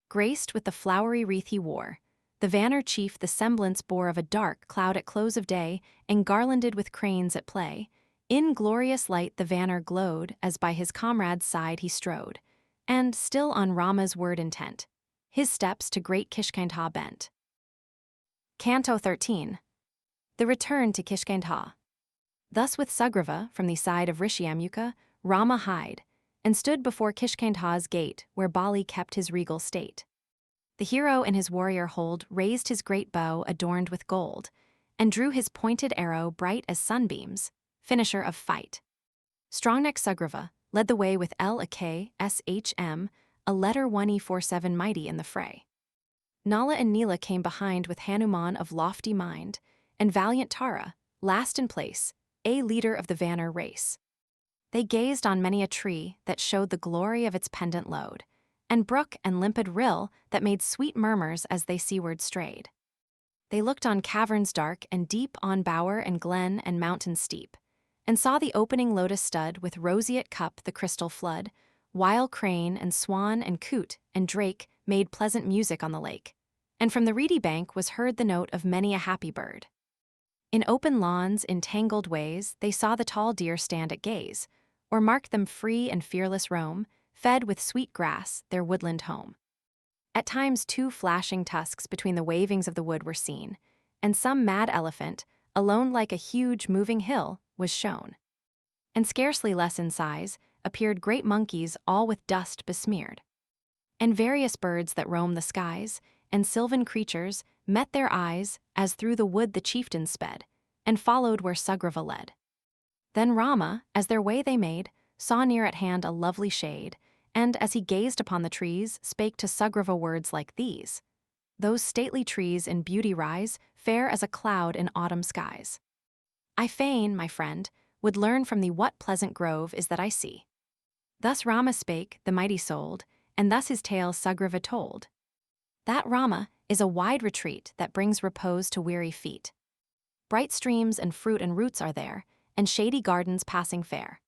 Graced with the flowery wreath he wore, the vanner chief the semblance bore of a dark cloud at close of day, and garlanded with cranes at play. In glorious light the vanner glowed, as by his comrade's side he strode, and, still on Rama's word intent, his steps to great Kishkindha bent. Canto 13. The return to Kishkindha. Thus with Sugriva, from the side of Rishyamukha, Rama hied, and stood before Kishkindha's gate, where Bali kept his regal state. The hero in his warrior hold raised his great bow adorned with gold, and drew his pointed arrow bright as sunbeams, finisher of fight. Strong-necked Sugriva led the way with LKSHM, a letter 1E47 mighty in the fray. Nala and Nila came behind with Hanuman of lofty mind, and valiant Tara, last in place, a leader of the vanner race. They gazed on many a tree that showed the glory of its pendant load, and brook and limpid rill that made sweet murmurs as they seaward strayed. They looked on caverns dark and deep, on bower and glen and mountain steep, and saw the opening lotus stud with roseate cup the crystal flood, while crane and swan and coot and drake made pleasant music on the lake, and from the reedy bank was heard the note of many a happy bird. In open lawns, in tangled ways, they saw the tall deer stand at gaze, or marked them free and fearless roam, fed with sweet grass, their woodland home. At times 2 flashing tusks between the wavings of the wood were seen, and some mad elephant, alone like a huge moving hill, was shown. And scarcely less in size, appeared great monkeys all with dust besmeared. And various birds that roam the skies, and sylvan creatures, met their eyes, as through the wood the chieftains sped, and followed where Sugriva led. Then Rama, as their way they made, saw near at hand a lovely shade, and as he gazed upon the trees, spake to Sugriva words like these: "Those stately trees in beauty rise, fair as a cloud in autumn skies. I fain, my friend, would learn from thee what pleasant grove is that I see." Thus Rama spake, the mighty-souled, and thus his tale Sugriva told. That Rama is a wide retreat that brings repose to weary feet. Bright streams and fruit and roots are there, and shady gardens passing fair.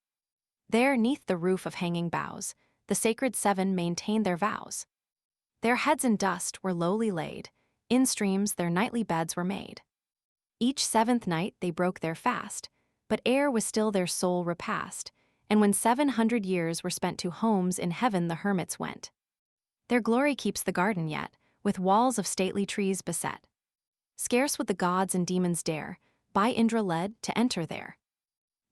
There, 'neath the roof of hanging boughs, the sacred seven maintain their vows. Their heads in dust were lowly laid, in streams their nightly beds were made. Each seventh night they broke their fast, but air was still their sole repast, and when 700 years were spent to homes in heaven the hermits went. Their glory keeps the garden yet, with walls of stately trees beset. Scarce would the gods and demons dare, by Indra led, to enter there.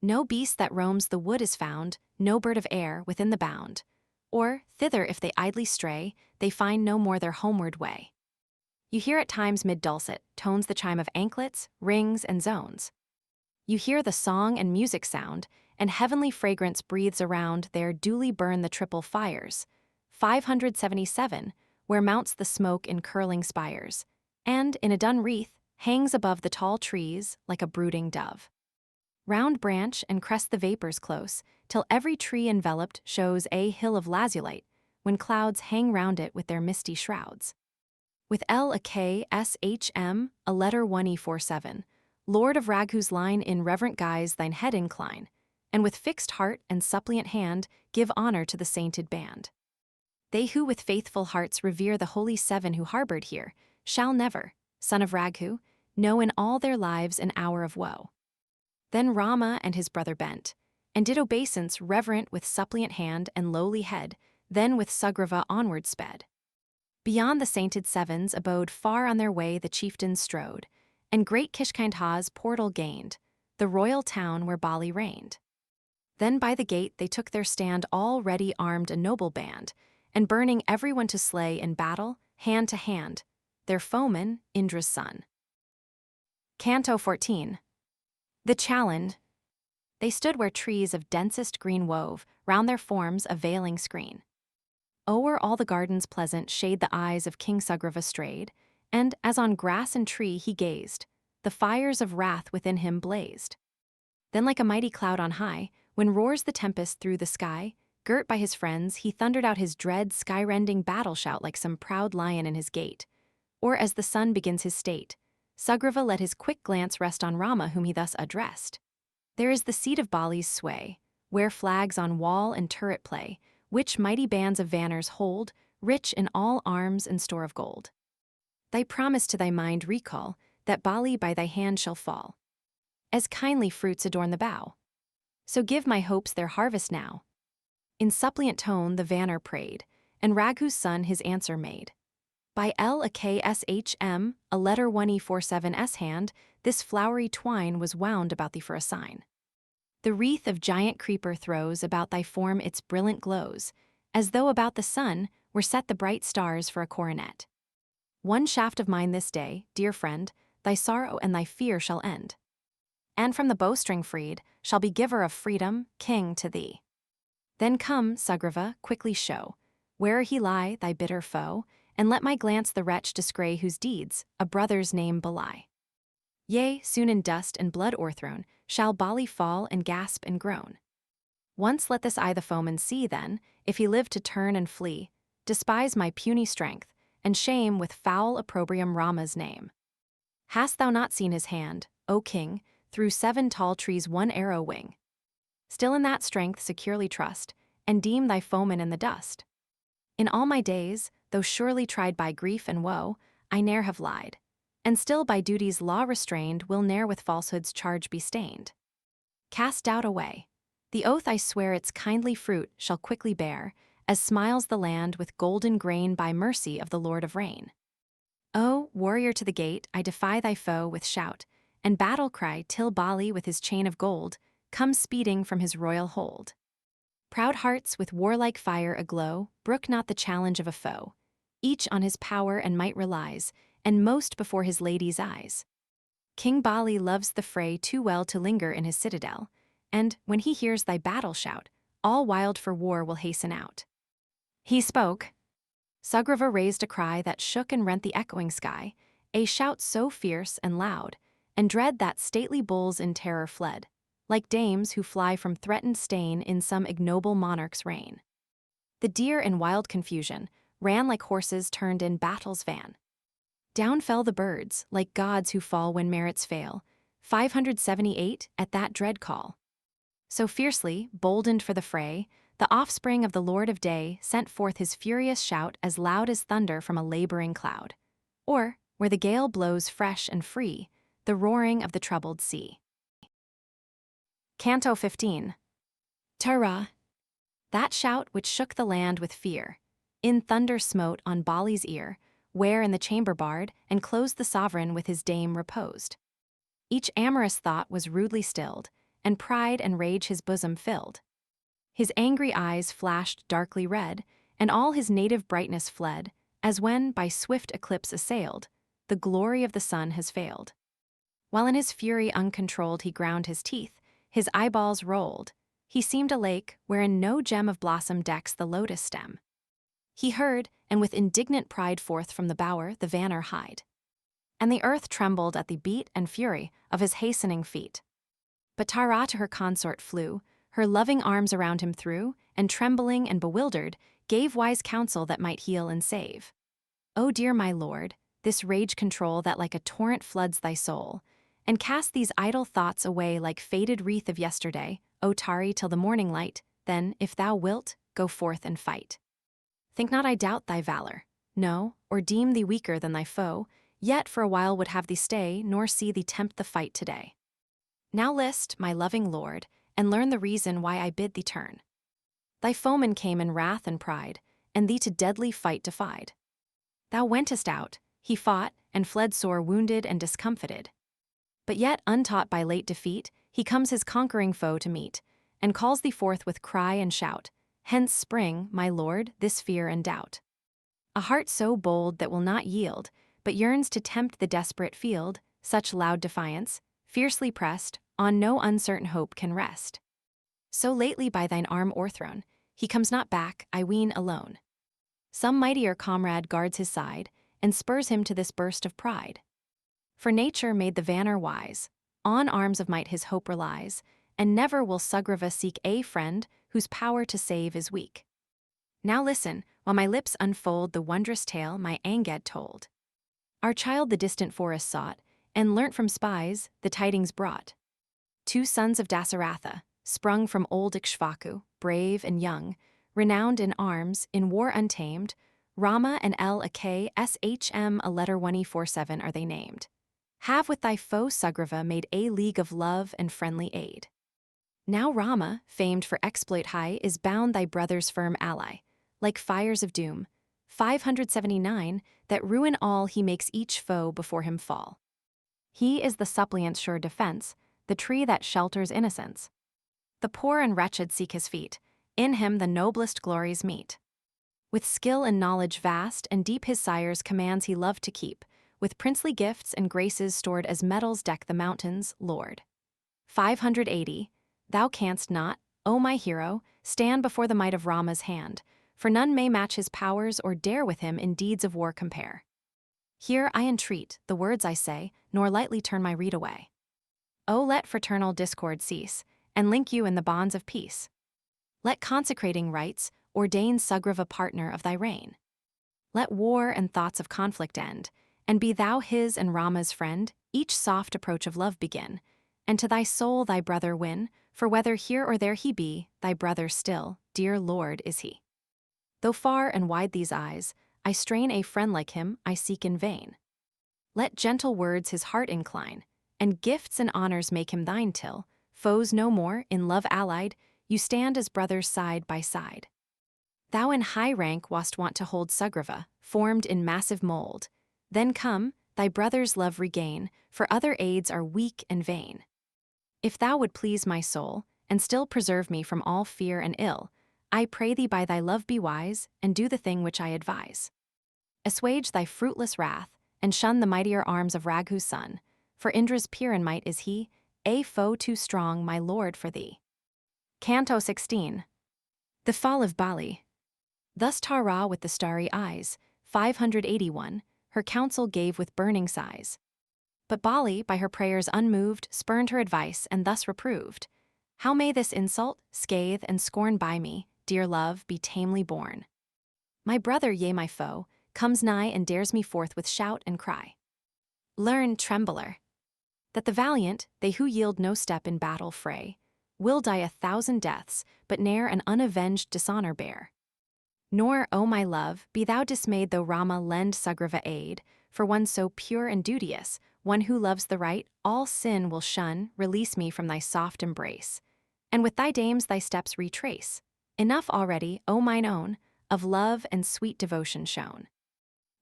No beast that roams the wood is found, no bird of air within the bound, or, thither if they idly stray, they find no more their homeward way. You hear at times mid dulcet tones the chime of anklets, rings, and zones. You hear the song and music sound, and heavenly fragrance breathes around. There duly burn the triple fires, 577, where mounts the smoke in curling spires, and, in a dun wreath, hangs above the tall trees like a brooding dove. Round branch and crest the vapors close, till every tree enveloped shows a hill of lazulite, when clouds hang round it with their misty shrouds. With L a K S H M, a letter 1E47, Lord of Raghu's line, in reverent guise thine head incline, and with fixed heart and suppliant hand give honor to the sainted band. They who with faithful hearts revere the holy seven who harbored here, shall never, son of Raghu, know in all their lives an hour of woe. Then Rama and his brother bent, and did obeisance reverent with suppliant hand and lowly head, then with Sugriva onward sped. Beyond the sainted sevens abode far on their way the chieftains strode, and great Kishkindha's portal gained, the royal town where Bali reigned. Then by the gate they took their stand, all ready armed a noble band, and burning everyone to slay in battle, hand to hand, their foeman, Indra's son. Canto 14. The Challenge. They stood where trees of densest green wove, round their forms a veiling screen. O'er all the gardens pleasant shade the eyes of King Sugriva strayed, and, as on grass and tree he gazed, the fires of wrath within him blazed. Then like a mighty cloud on high, when roars the tempest through the sky, girt by his friends, he thundered out his dread, sky-rending battle shout like some proud lion in his gate. Or as the sun begins his state, Sugriva let his quick glance rest on Rama, whom he thus addressed. There is the seat of Bali's sway, where flags on wall and turret play, which mighty bands of vanners hold, rich in all arms and store of gold. Thy promise to thy mind recall, that Bali by thy hand shall fall, as kindly fruits adorn the bough. So give my hopes their harvest now. In suppliant tone the vanner prayed, and Raghu's son his answer made. By L a K S H M, a letter 1E47's hand, this flowery twine was wound about thee for a sign. The wreath of giant creeper throws about thy form its brilliant glows, as though about the sun were set the bright stars for a coronet. One shaft of mine this day, dear friend, thy sorrow and thy fear shall end, and from the bowstring freed, shall be giver of freedom, king to thee. Then come, Sugriva, quickly show, where he lie, thy bitter foe, and let my glance the wretch descry whose deeds a brother's name belie. Yea, soon in dust and blood o'erthrown, shall Bali fall and gasp and groan. Once let this eye the foeman see, then, if he live to turn and flee, despise my puny strength, and shame with foul opprobrium Rama's name. Hast thou not seen his hand, O king, through 7 tall trees 1 arrow wing? Still in that strength securely trust, and deem thy foeman in the dust. In all my days, though surely tried by grief and woe, I ne'er have lied, and still by duty's law restrained will ne'er with falsehood's charge be stained. Cast doubt away. The oath I swear its kindly fruit shall quickly bear, as smiles the land with golden grain by mercy of the Lord of Rain. O warrior to the gate, I defy thy foe with shout, and battle cry till Bali with his chain of gold comes speeding from his royal hold. Proud hearts with warlike fire aglow brook not the challenge of a foe. Each on his power and might relies, and most before his lady's eyes. King Bali loves the fray too well to linger in his citadel, and, when he hears thy battle shout, all wild for war will hasten out. He spoke. Sugriva raised a cry that shook and rent the echoing sky, a shout so fierce and loud, and dread that stately bulls in terror fled, like dames who fly from threatened stain in some ignoble monarch's reign. The deer in wild confusion ran like horses turned in battle's van. Down fell the birds, like gods who fall when merits fail, 578 at that dread call. So fiercely, boldened for the fray, the offspring of the Lord of Day sent forth his furious shout as loud as thunder from a laboring cloud, or, where the gale blows fresh and free, the roaring of the troubled sea. Canto 15. Tara! That shout which shook the land with fear, in thunder smote on Bali's ear, where in the chamber barred and closed the sovereign with his dame reposed. Each amorous thought was rudely stilled, and pride and rage his bosom filled. His angry eyes flashed darkly red, and all his native brightness fled, as when, by swift eclipse assailed, the glory of the sun has failed. While in his fury uncontrolled he ground his teeth, his eyeballs rolled, he seemed a lake wherein no gem of blossom decks the lotus stem. He heard, and with indignant pride forth from the bower the vanner hied. And the earth trembled at the beat and fury of his hastening feet. But Tara to her consort flew, her loving arms around him threw, and trembling and bewildered, gave wise counsel that might heal and save. O dear my lord, this rage control that like a torrent floods thy soul, and cast these idle thoughts away like faded wreath of yesterday, O tarry till the morning light, then, if thou wilt, go forth and fight. Think not I doubt thy valor, no, or deem thee weaker than thy foe, yet for a while would have thee stay, nor see thee tempt the fight today. Now list, my loving lord, and learn the reason why I bid thee turn. Thy foeman came in wrath and pride, and thee to deadly fight defied. Thou wentest out, he fought, and fled sore wounded and discomfited. But yet, untaught by late defeat, he comes his conquering foe to meet, and calls thee forth with cry and shout. Hence spring, my lord, this fear and doubt. A heart so bold that will not yield, but yearns to tempt the desperate field, such loud defiance, fiercely pressed, on no uncertain hope can rest. So lately by thine arm o'erthrown, he comes not back, I ween, alone. Some mightier comrade guards his side, and spurs him to this burst of pride. For nature made the vanner wise, on arms of might his hope relies, and never will Sugriva seek a friend whose power to save is weak. Now listen, while my lips unfold the wondrous tale my Anged told. Our child the distant forest sought, and learnt from spies the tidings brought. 2 sons of Dasaratha, sprung from old Ikshvaku, brave and young, renowned in arms, in war untamed, Rama and Shm a letter 1E47 are they named. Have with thy foe Sugriva made a league of love and friendly aid. Now Rama, famed for exploit high, is bound thy brother's firm ally, like fires of doom, 579, that ruin all he makes each foe before him fall. He is the suppliant's sure defense, the tree that shelters innocence. The poor and wretched seek his feet, in him the noblest glories meet. With skill and knowledge vast and deep his sire's commands he loved to keep, with princely gifts and graces stored as metals deck the mountains, Lord. 580, thou canst not, O my hero, stand before the might of Rama's hand, for none may match his powers or dare with him in deeds of war compare. Here I entreat, the words I say, nor lightly turn my reed away. O let fraternal discord cease, and link you in the bonds of peace. Let consecrating rites ordain Sugriva partner of thy reign. Let war and thoughts of conflict end, and be thou his and Rama's friend, each soft approach of love begin, and to thy soul thy brother win, for whether here or there he be, thy brother still, dear Lord, is he. Though far and wide these eyes, I strain a friend like him I seek in vain. Let gentle words his heart incline, and gifts and honors make him thine till, foes no more, in love allied, you stand as brothers side by side. Thou in high rank wast wont to hold Sugriva, formed in massive mold. Then come, thy brother's love regain, for other aids are weak and vain. If thou would please my soul, and still preserve me from all fear and ill, I pray thee by thy love be wise, and do the thing which I advise. Assuage thy fruitless wrath, and shun the mightier arms of Raghu's son, for Indra's peer in might is he, a foe too strong, my lord, for thee. Canto 16. The Fall of Bali. Thus Tara with the starry eyes, 581, her counsel gave with burning sighs. But Bali, by her prayers unmoved, spurned her advice and thus reproved. How may this insult, scathe, and scorn by me, dear love, be tamely borne? My brother, yea, my foe, comes nigh and dares me forth with shout and cry. Learn, trembler, that the valiant, they who yield no step in battle fray, will die 1,000 deaths, but ne'er an unavenged dishonor bear. Nor, O my love, be thou dismayed though Rama lend Sugriva aid, for one so pure and duteous, one who loves the right, all sin will shun, release me from thy soft embrace, and with thy dames thy steps retrace. Enough already, O mine own, of love and sweet devotion shown.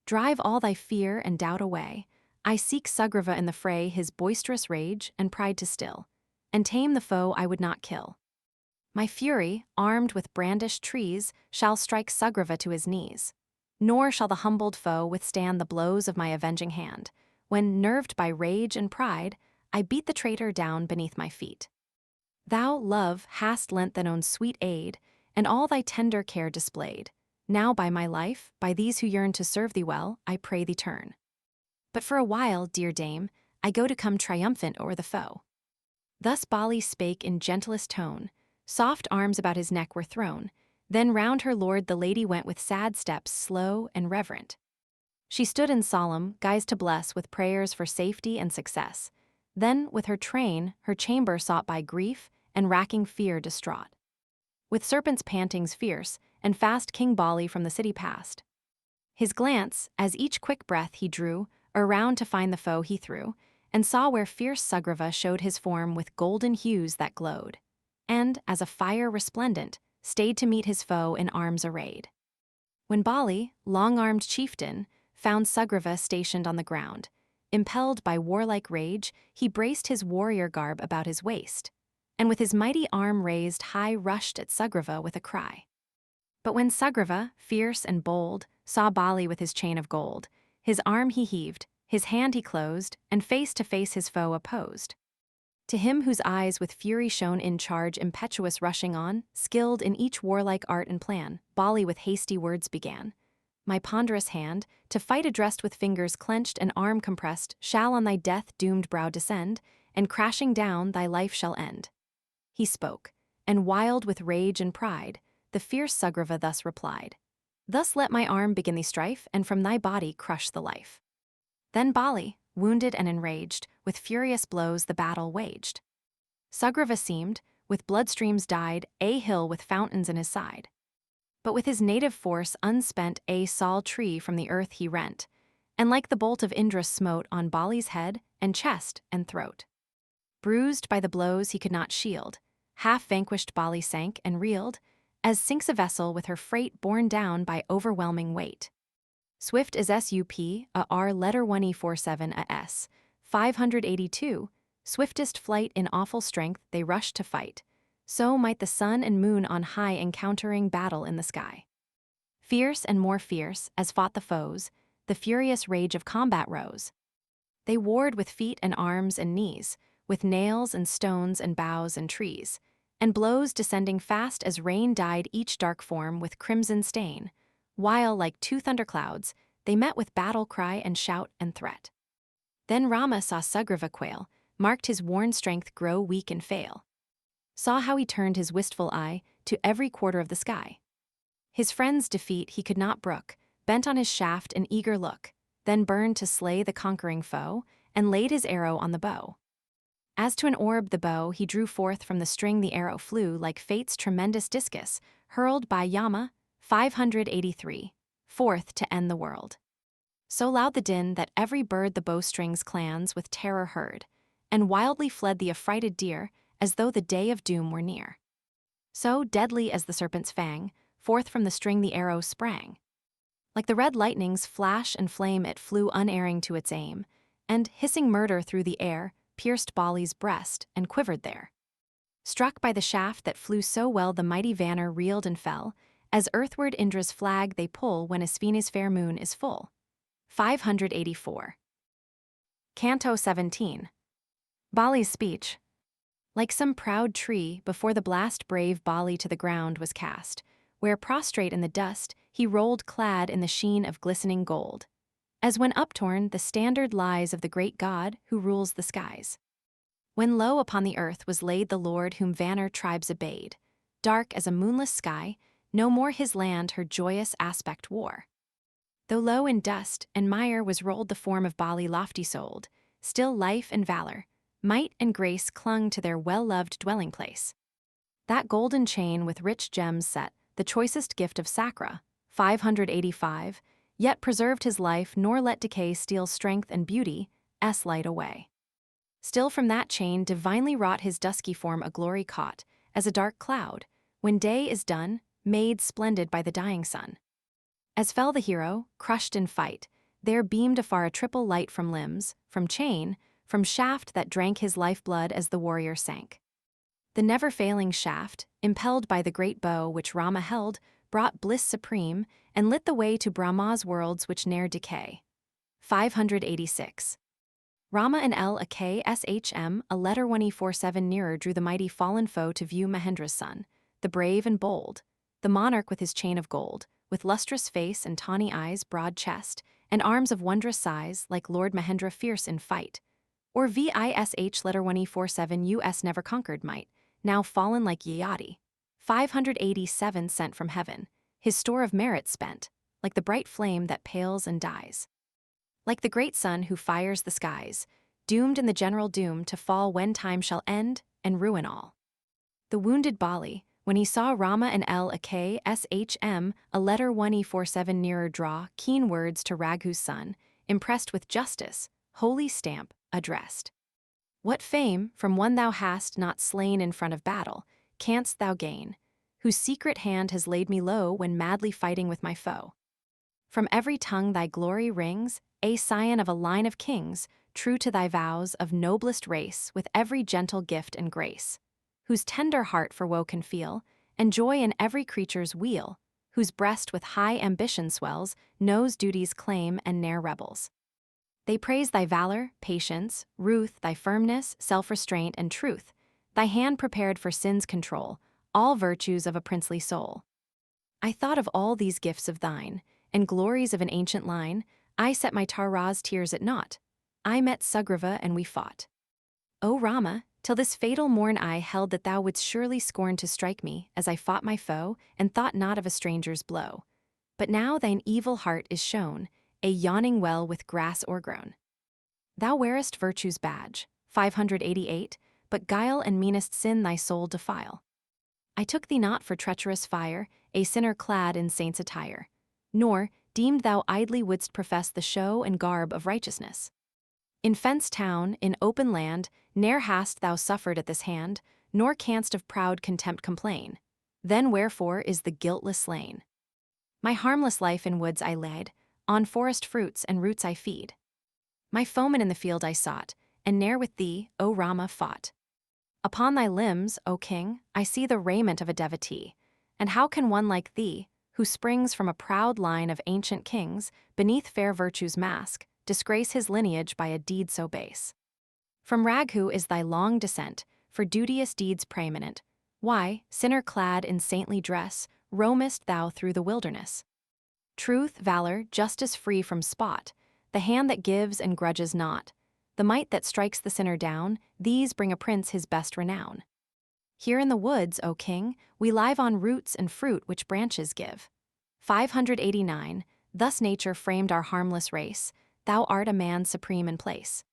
Drive all thy fear and doubt away. I seek Sugriva in the fray his boisterous rage and pride to still, and tame the foe I would not kill. My fury, armed with brandished trees, shall strike Sugriva to his knees. Nor shall the humbled foe withstand the blows of my avenging hand, when, nerved by rage and pride, I beat the traitor down beneath my feet. Thou, love, hast lent thine own sweet aid, and all thy tender care displayed. Now by my life, by these who yearn to serve thee well, I pray thee turn. But for a while, dear dame, I go to come triumphant o'er the foe. Thus Bali spake in gentlest tone, soft arms about his neck were thrown, then round her lord the lady went with sad steps slow and reverent. She stood in solemn guise to bless with prayers for safety and success, then with her train her chamber sought by grief and racking fear distraught. With serpents' pantings fierce, and fast King Bali from the city passed. His glance, as each quick breath he drew, around to find the foe he threw, and saw where fierce Sugriva showed his form with golden hues that glowed, and, as a fire resplendent, stayed to meet his foe in arms arrayed. When Bali, long-armed chieftain, found Sugriva stationed on the ground, impelled by warlike rage, he braced his warrior garb about his waist, and with his mighty arm raised high rushed at Sugriva with a cry. But when Sugriva, fierce and bold, saw Bali with his chain of gold, his arm he heaved, his hand he closed, and face to face his foe opposed. To him whose eyes with fury shone in charge impetuous rushing on, skilled in each warlike art and plan, Bali with hasty words began. My ponderous hand, to fight addressed with fingers clenched and arm compressed, shall on thy death-doomed brow descend, and crashing down thy life shall end. He spoke, and wild with rage and pride, the fierce Sugriva thus replied. Thus let my arm begin the strife, and from thy body crush the life. Then Bali, wounded and enraged, with furious blows the battle waged. Sugriva seemed, with bloodstreams dyed, a hill with fountains in his side. But with his native force unspent a sal tree from the earth he rent, and like the bolt of Indra smote on Bali's head and chest and throat. Bruised by the blows he could not shield, half vanquished Bali sank and reeled, as sinks a vessel with her freight borne down by overwhelming weight. Swift as SUP, a R letter 1E47 a S, 582, swiftest flight in awful strength they rushed to fight, so might the sun and moon on high encountering battle in the sky. Fierce and more fierce, as fought the foes, the furious rage of combat rose. They warred with feet and arms and knees, with nails and stones and boughs and trees, and blows descending fast as rain dyed each dark form with crimson stain, while, like two thunderclouds, they met with battle cry and shout and threat. Then Rama saw Sugriva quail, marked his worn strength grow weak and fail, saw how he turned his wistful eye to every quarter of the sky. His friend's defeat he could not brook, bent on his shaft an eager look, then burned to slay the conquering foe, and laid his arrow on the bow. As to an orb the bow he drew forth from the string the arrow flew like fate's tremendous discus, hurled by Yama, 583, forth to end the world. So loud the din that every bird the bowstrings clans with terror heard, and wildly fled the affrighted deer, as though the day of doom were near. So deadly as the serpent's fang, forth from the string the arrow sprang. Like the red lightning's flash and flame it flew unerring to its aim, and, hissing murder through the air, pierced Bali's breast and quivered there. Struck by the shaft that flew so well the mighty vanner reeled and fell, as earthward Indra's flag they pull when Asvini's fair moon is full. 584. Canto 17. Bali's speech. Like some proud tree, before the blast brave Bali to the ground was cast, where prostrate in the dust he rolled clad in the sheen of glistening gold, as when uptorn the standard lies of the great god who rules the skies. When low upon the earth was laid the lord whom vanner tribes obeyed, dark as a moonless sky, no more his land her joyous aspect wore. Though low in dust and mire was rolled the form of Bali lofty-souled, still life and valor, might and grace clung to their well-loved dwelling place. That golden chain with rich gems set, the choicest gift of Sakra, 585, yet preserved his life nor let decay steal strength and beauty, light away. Still from that chain divinely wrought his dusky form a glory caught, as a dark cloud, when day is done, made splendid by the dying sun. As fell the hero, crushed in fight, there beamed afar a triple light from limbs, from chain, from shaft that drank his lifeblood as the warrior sank. The never-failing shaft, impelled by the great bow which Rama held, brought bliss supreme, and lit the way to Brahma's worlds which ne'er decay. 586. Rama and Lakshman, a letter 147 nearer drew the mighty fallen foe to view Mahendra's son, the brave and bold, the monarch with his chain of gold, with lustrous face and tawny eyes, broad chest, and arms of wondrous size, like Lord Mahendra fierce in fight. Or Vish letter 147 US never conquered might, now fallen like Yayati. 587 sent from heaven, his store of merit spent, like the bright flame that pales and dies. Like the great sun who fires the skies, doomed in the general doom to fall when time shall end and ruin all. The wounded Bali, when he saw Rama and Lakshman, a letter 147 nearer draw keen words to Raghu's son, impressed with justice, holy stamp, addressed. What fame, from one thou hast not slain in front of battle, canst thou gain, whose secret hand has laid me low when madly fighting with my foe? From every tongue thy glory rings, a scion of a line of kings, true to thy vows of noblest race, with every gentle gift and grace, whose tender heart for woe can feel, and joy in every creature's weal, whose breast with high ambition swells, knows duty's claim and ne'er rebels. They praise thy valor, patience, ruth, thy firmness, self-restraint, and truth, thy hand prepared for sin's control, all virtues of a princely soul. I thought of all these gifts of thine, and glories of an ancient line, I set my Tara's tears at naught. I met Sugriva and we fought. O Rama, till this fatal morn I held that thou wouldst surely scorn to strike me, as I fought my foe, and thought not of a stranger's blow. But now thine evil heart is shown, a yawning well with grass o'ergrown. Thou wearest virtue's badge, 588, but guile and meanest sin thy soul defile. I took thee not for treacherous fire, a sinner clad in saint's attire, nor deemed thou idly wouldst profess the show and garb of righteousness. In fenced town, in open land, ne'er hast thou suffered at this hand, nor canst of proud contempt complain. Then wherefore is the guiltless slain? My harmless life in woods I led, on forest fruits and roots I feed. My foeman in the field I sought, and ne'er with thee, O Rama, fought. Upon thy limbs, O king, I see the raiment of a devotee, and how can one like thee, who springs from a proud line of ancient kings, beneath fair virtue's mask, disgrace his lineage by a deed so base? From Raghu is thy long descent, for duteous deeds preeminent. Why, sinner clad in saintly dress, roamest thou through the wilderness? Truth, valor, justice free from spot, the hand that gives and grudges not, the might that strikes the sinner down, these bring a prince his best renown. Here in the woods, O king, we live on roots and fruit which branches give. 589, thus nature framed our harmless race, thou art a man supreme in place.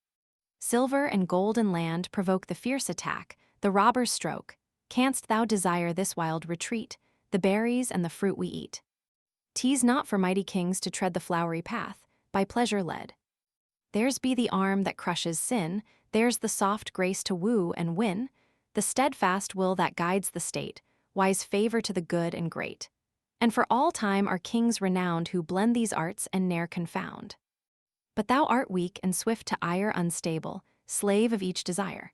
Silver and gold and land provoke the fierce attack, the robber's stroke. Canst thou desire this wild retreat, the berries and the fruit we eat? 'Tis not for mighty kings to tread the flowery path, by pleasure led. Theirs be the arm that crushes sin, theirs the soft grace to woo and win, the steadfast will that guides the state, wise favor to the good and great. And for all time are kings renowned who blend these arts and ne'er confound. But thou art weak and swift to ire, unstable, slave of each desire.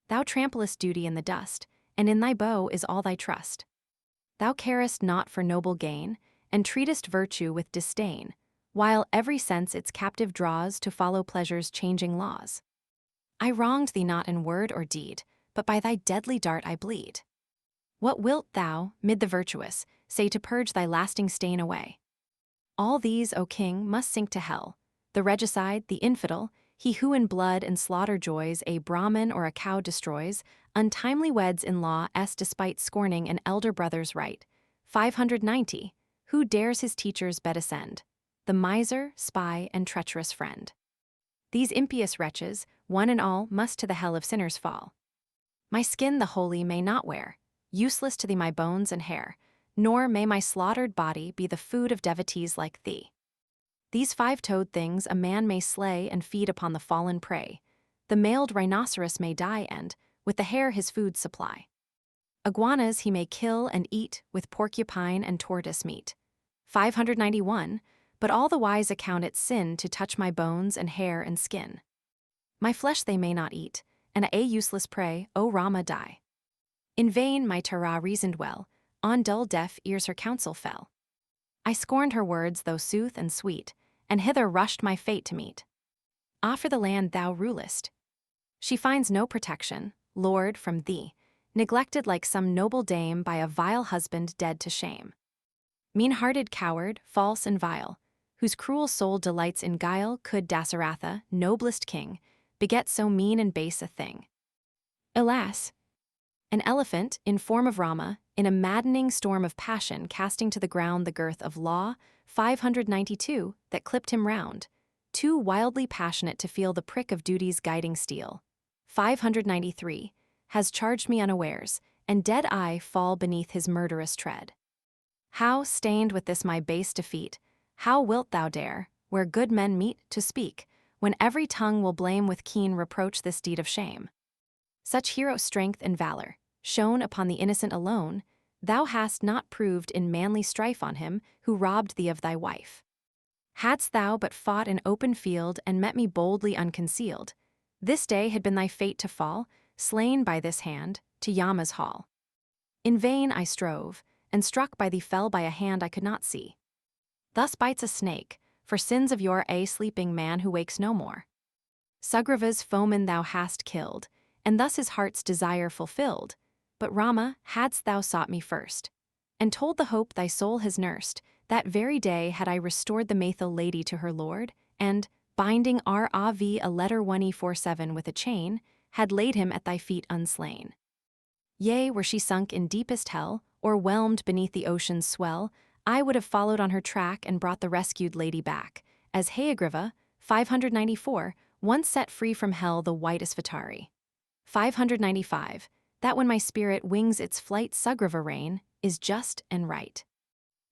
Thou tramplest duty in the dust, and in thy bow is all thy trust. Thou carest not for noble gain, and treatest virtue with disdain, while every sense its captive draws to follow pleasure's changing laws. I wronged thee not in word or deed, but by thy deadly dart I bleed. What wilt thou, mid the virtuous, say to purge thy lasting stain away? All these, O king, must sink to hell, the regicide, the infidel, he who in blood and slaughter joys a Brahmin or a cow destroys, untimely weds in law despite scorning an elder brother's right. 590. Who dares his teacher's bed ascend? The miser, spy, and treacherous friend. These impious wretches, one and all, must to the hell of sinners fall. My skin the holy may not wear, useless to thee my bones and hair, nor may my slaughtered body be the food of devotees like thee. These five-toed things a man may slay and feed upon the fallen prey. The mailed rhinoceros may die and, with the hair his food supply. Iguanas he may kill and eat with porcupine and tortoise meat. 591. But all the wise account it sin to touch my bones and hair and skin. My flesh they may not eat, and a useless prey, O Rama, die. In vain my Tara reasoned well, on dull deaf ears her counsel fell. I scorned her words though sooth and sweet, and hither rushed my fate to meet. Ah, for the land thou rulest. She finds no protection, Lord, from thee, neglected like some noble dame by a vile husband dead to shame. Mean-hearted coward, false and vile, whose cruel soul delights in guile, could Dasaratha, noblest king, beget so mean and base a thing? Alas! An elephant, in form of Rama, in a maddening storm of passion casting to the ground the girth of law, 592, that clipped him round, too wildly passionate to feel the prick of duty's guiding steel. 593, has charged me unawares, and dead I fall beneath his murderous tread. How, stained with this my base defeat, how wilt thou dare, where good men meet, to speak, when every tongue will blame with keen reproach this deed of shame? Such hero strength and valor, shown upon the innocent alone, thou hast not proved in manly strife on him who robbed thee of thy wife. Hadst thou but fought in open field and met me boldly unconcealed, this day had been thy fate to fall, slain by this hand, to Yama's hall. In vain I strove, and struck by thee fell by a hand I could not see. Thus bites a snake, for sins of your sleeping man who wakes no more. Sugriva's foeman thou hast killed, and thus his heart's desire fulfilled. But Rama, hadst thou sought me first, and told the hope thy soul has nursed, that very day had I restored the Maithil lady to her lord, and, binding Rav a letter 1E47 with a chain, had laid him at thy feet unslain. Yea, were she sunk in deepest hell, or whelmed beneath the ocean's swell, I would have followed on her track and brought the rescued lady back, as Hayagriva, 594, once set free from hell the white Asvatari. 595, that when my spirit wings its flight Sugriva reign, is just and right.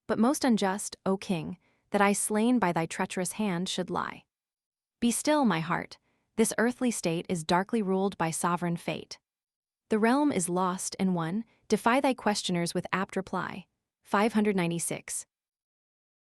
But most unjust, O king, that I slain by thy treacherous hand should lie. Be still, my heart, this earthly state is darkly ruled by sovereign fate. The realm is lost and won, defy thy questioners with apt reply. 596.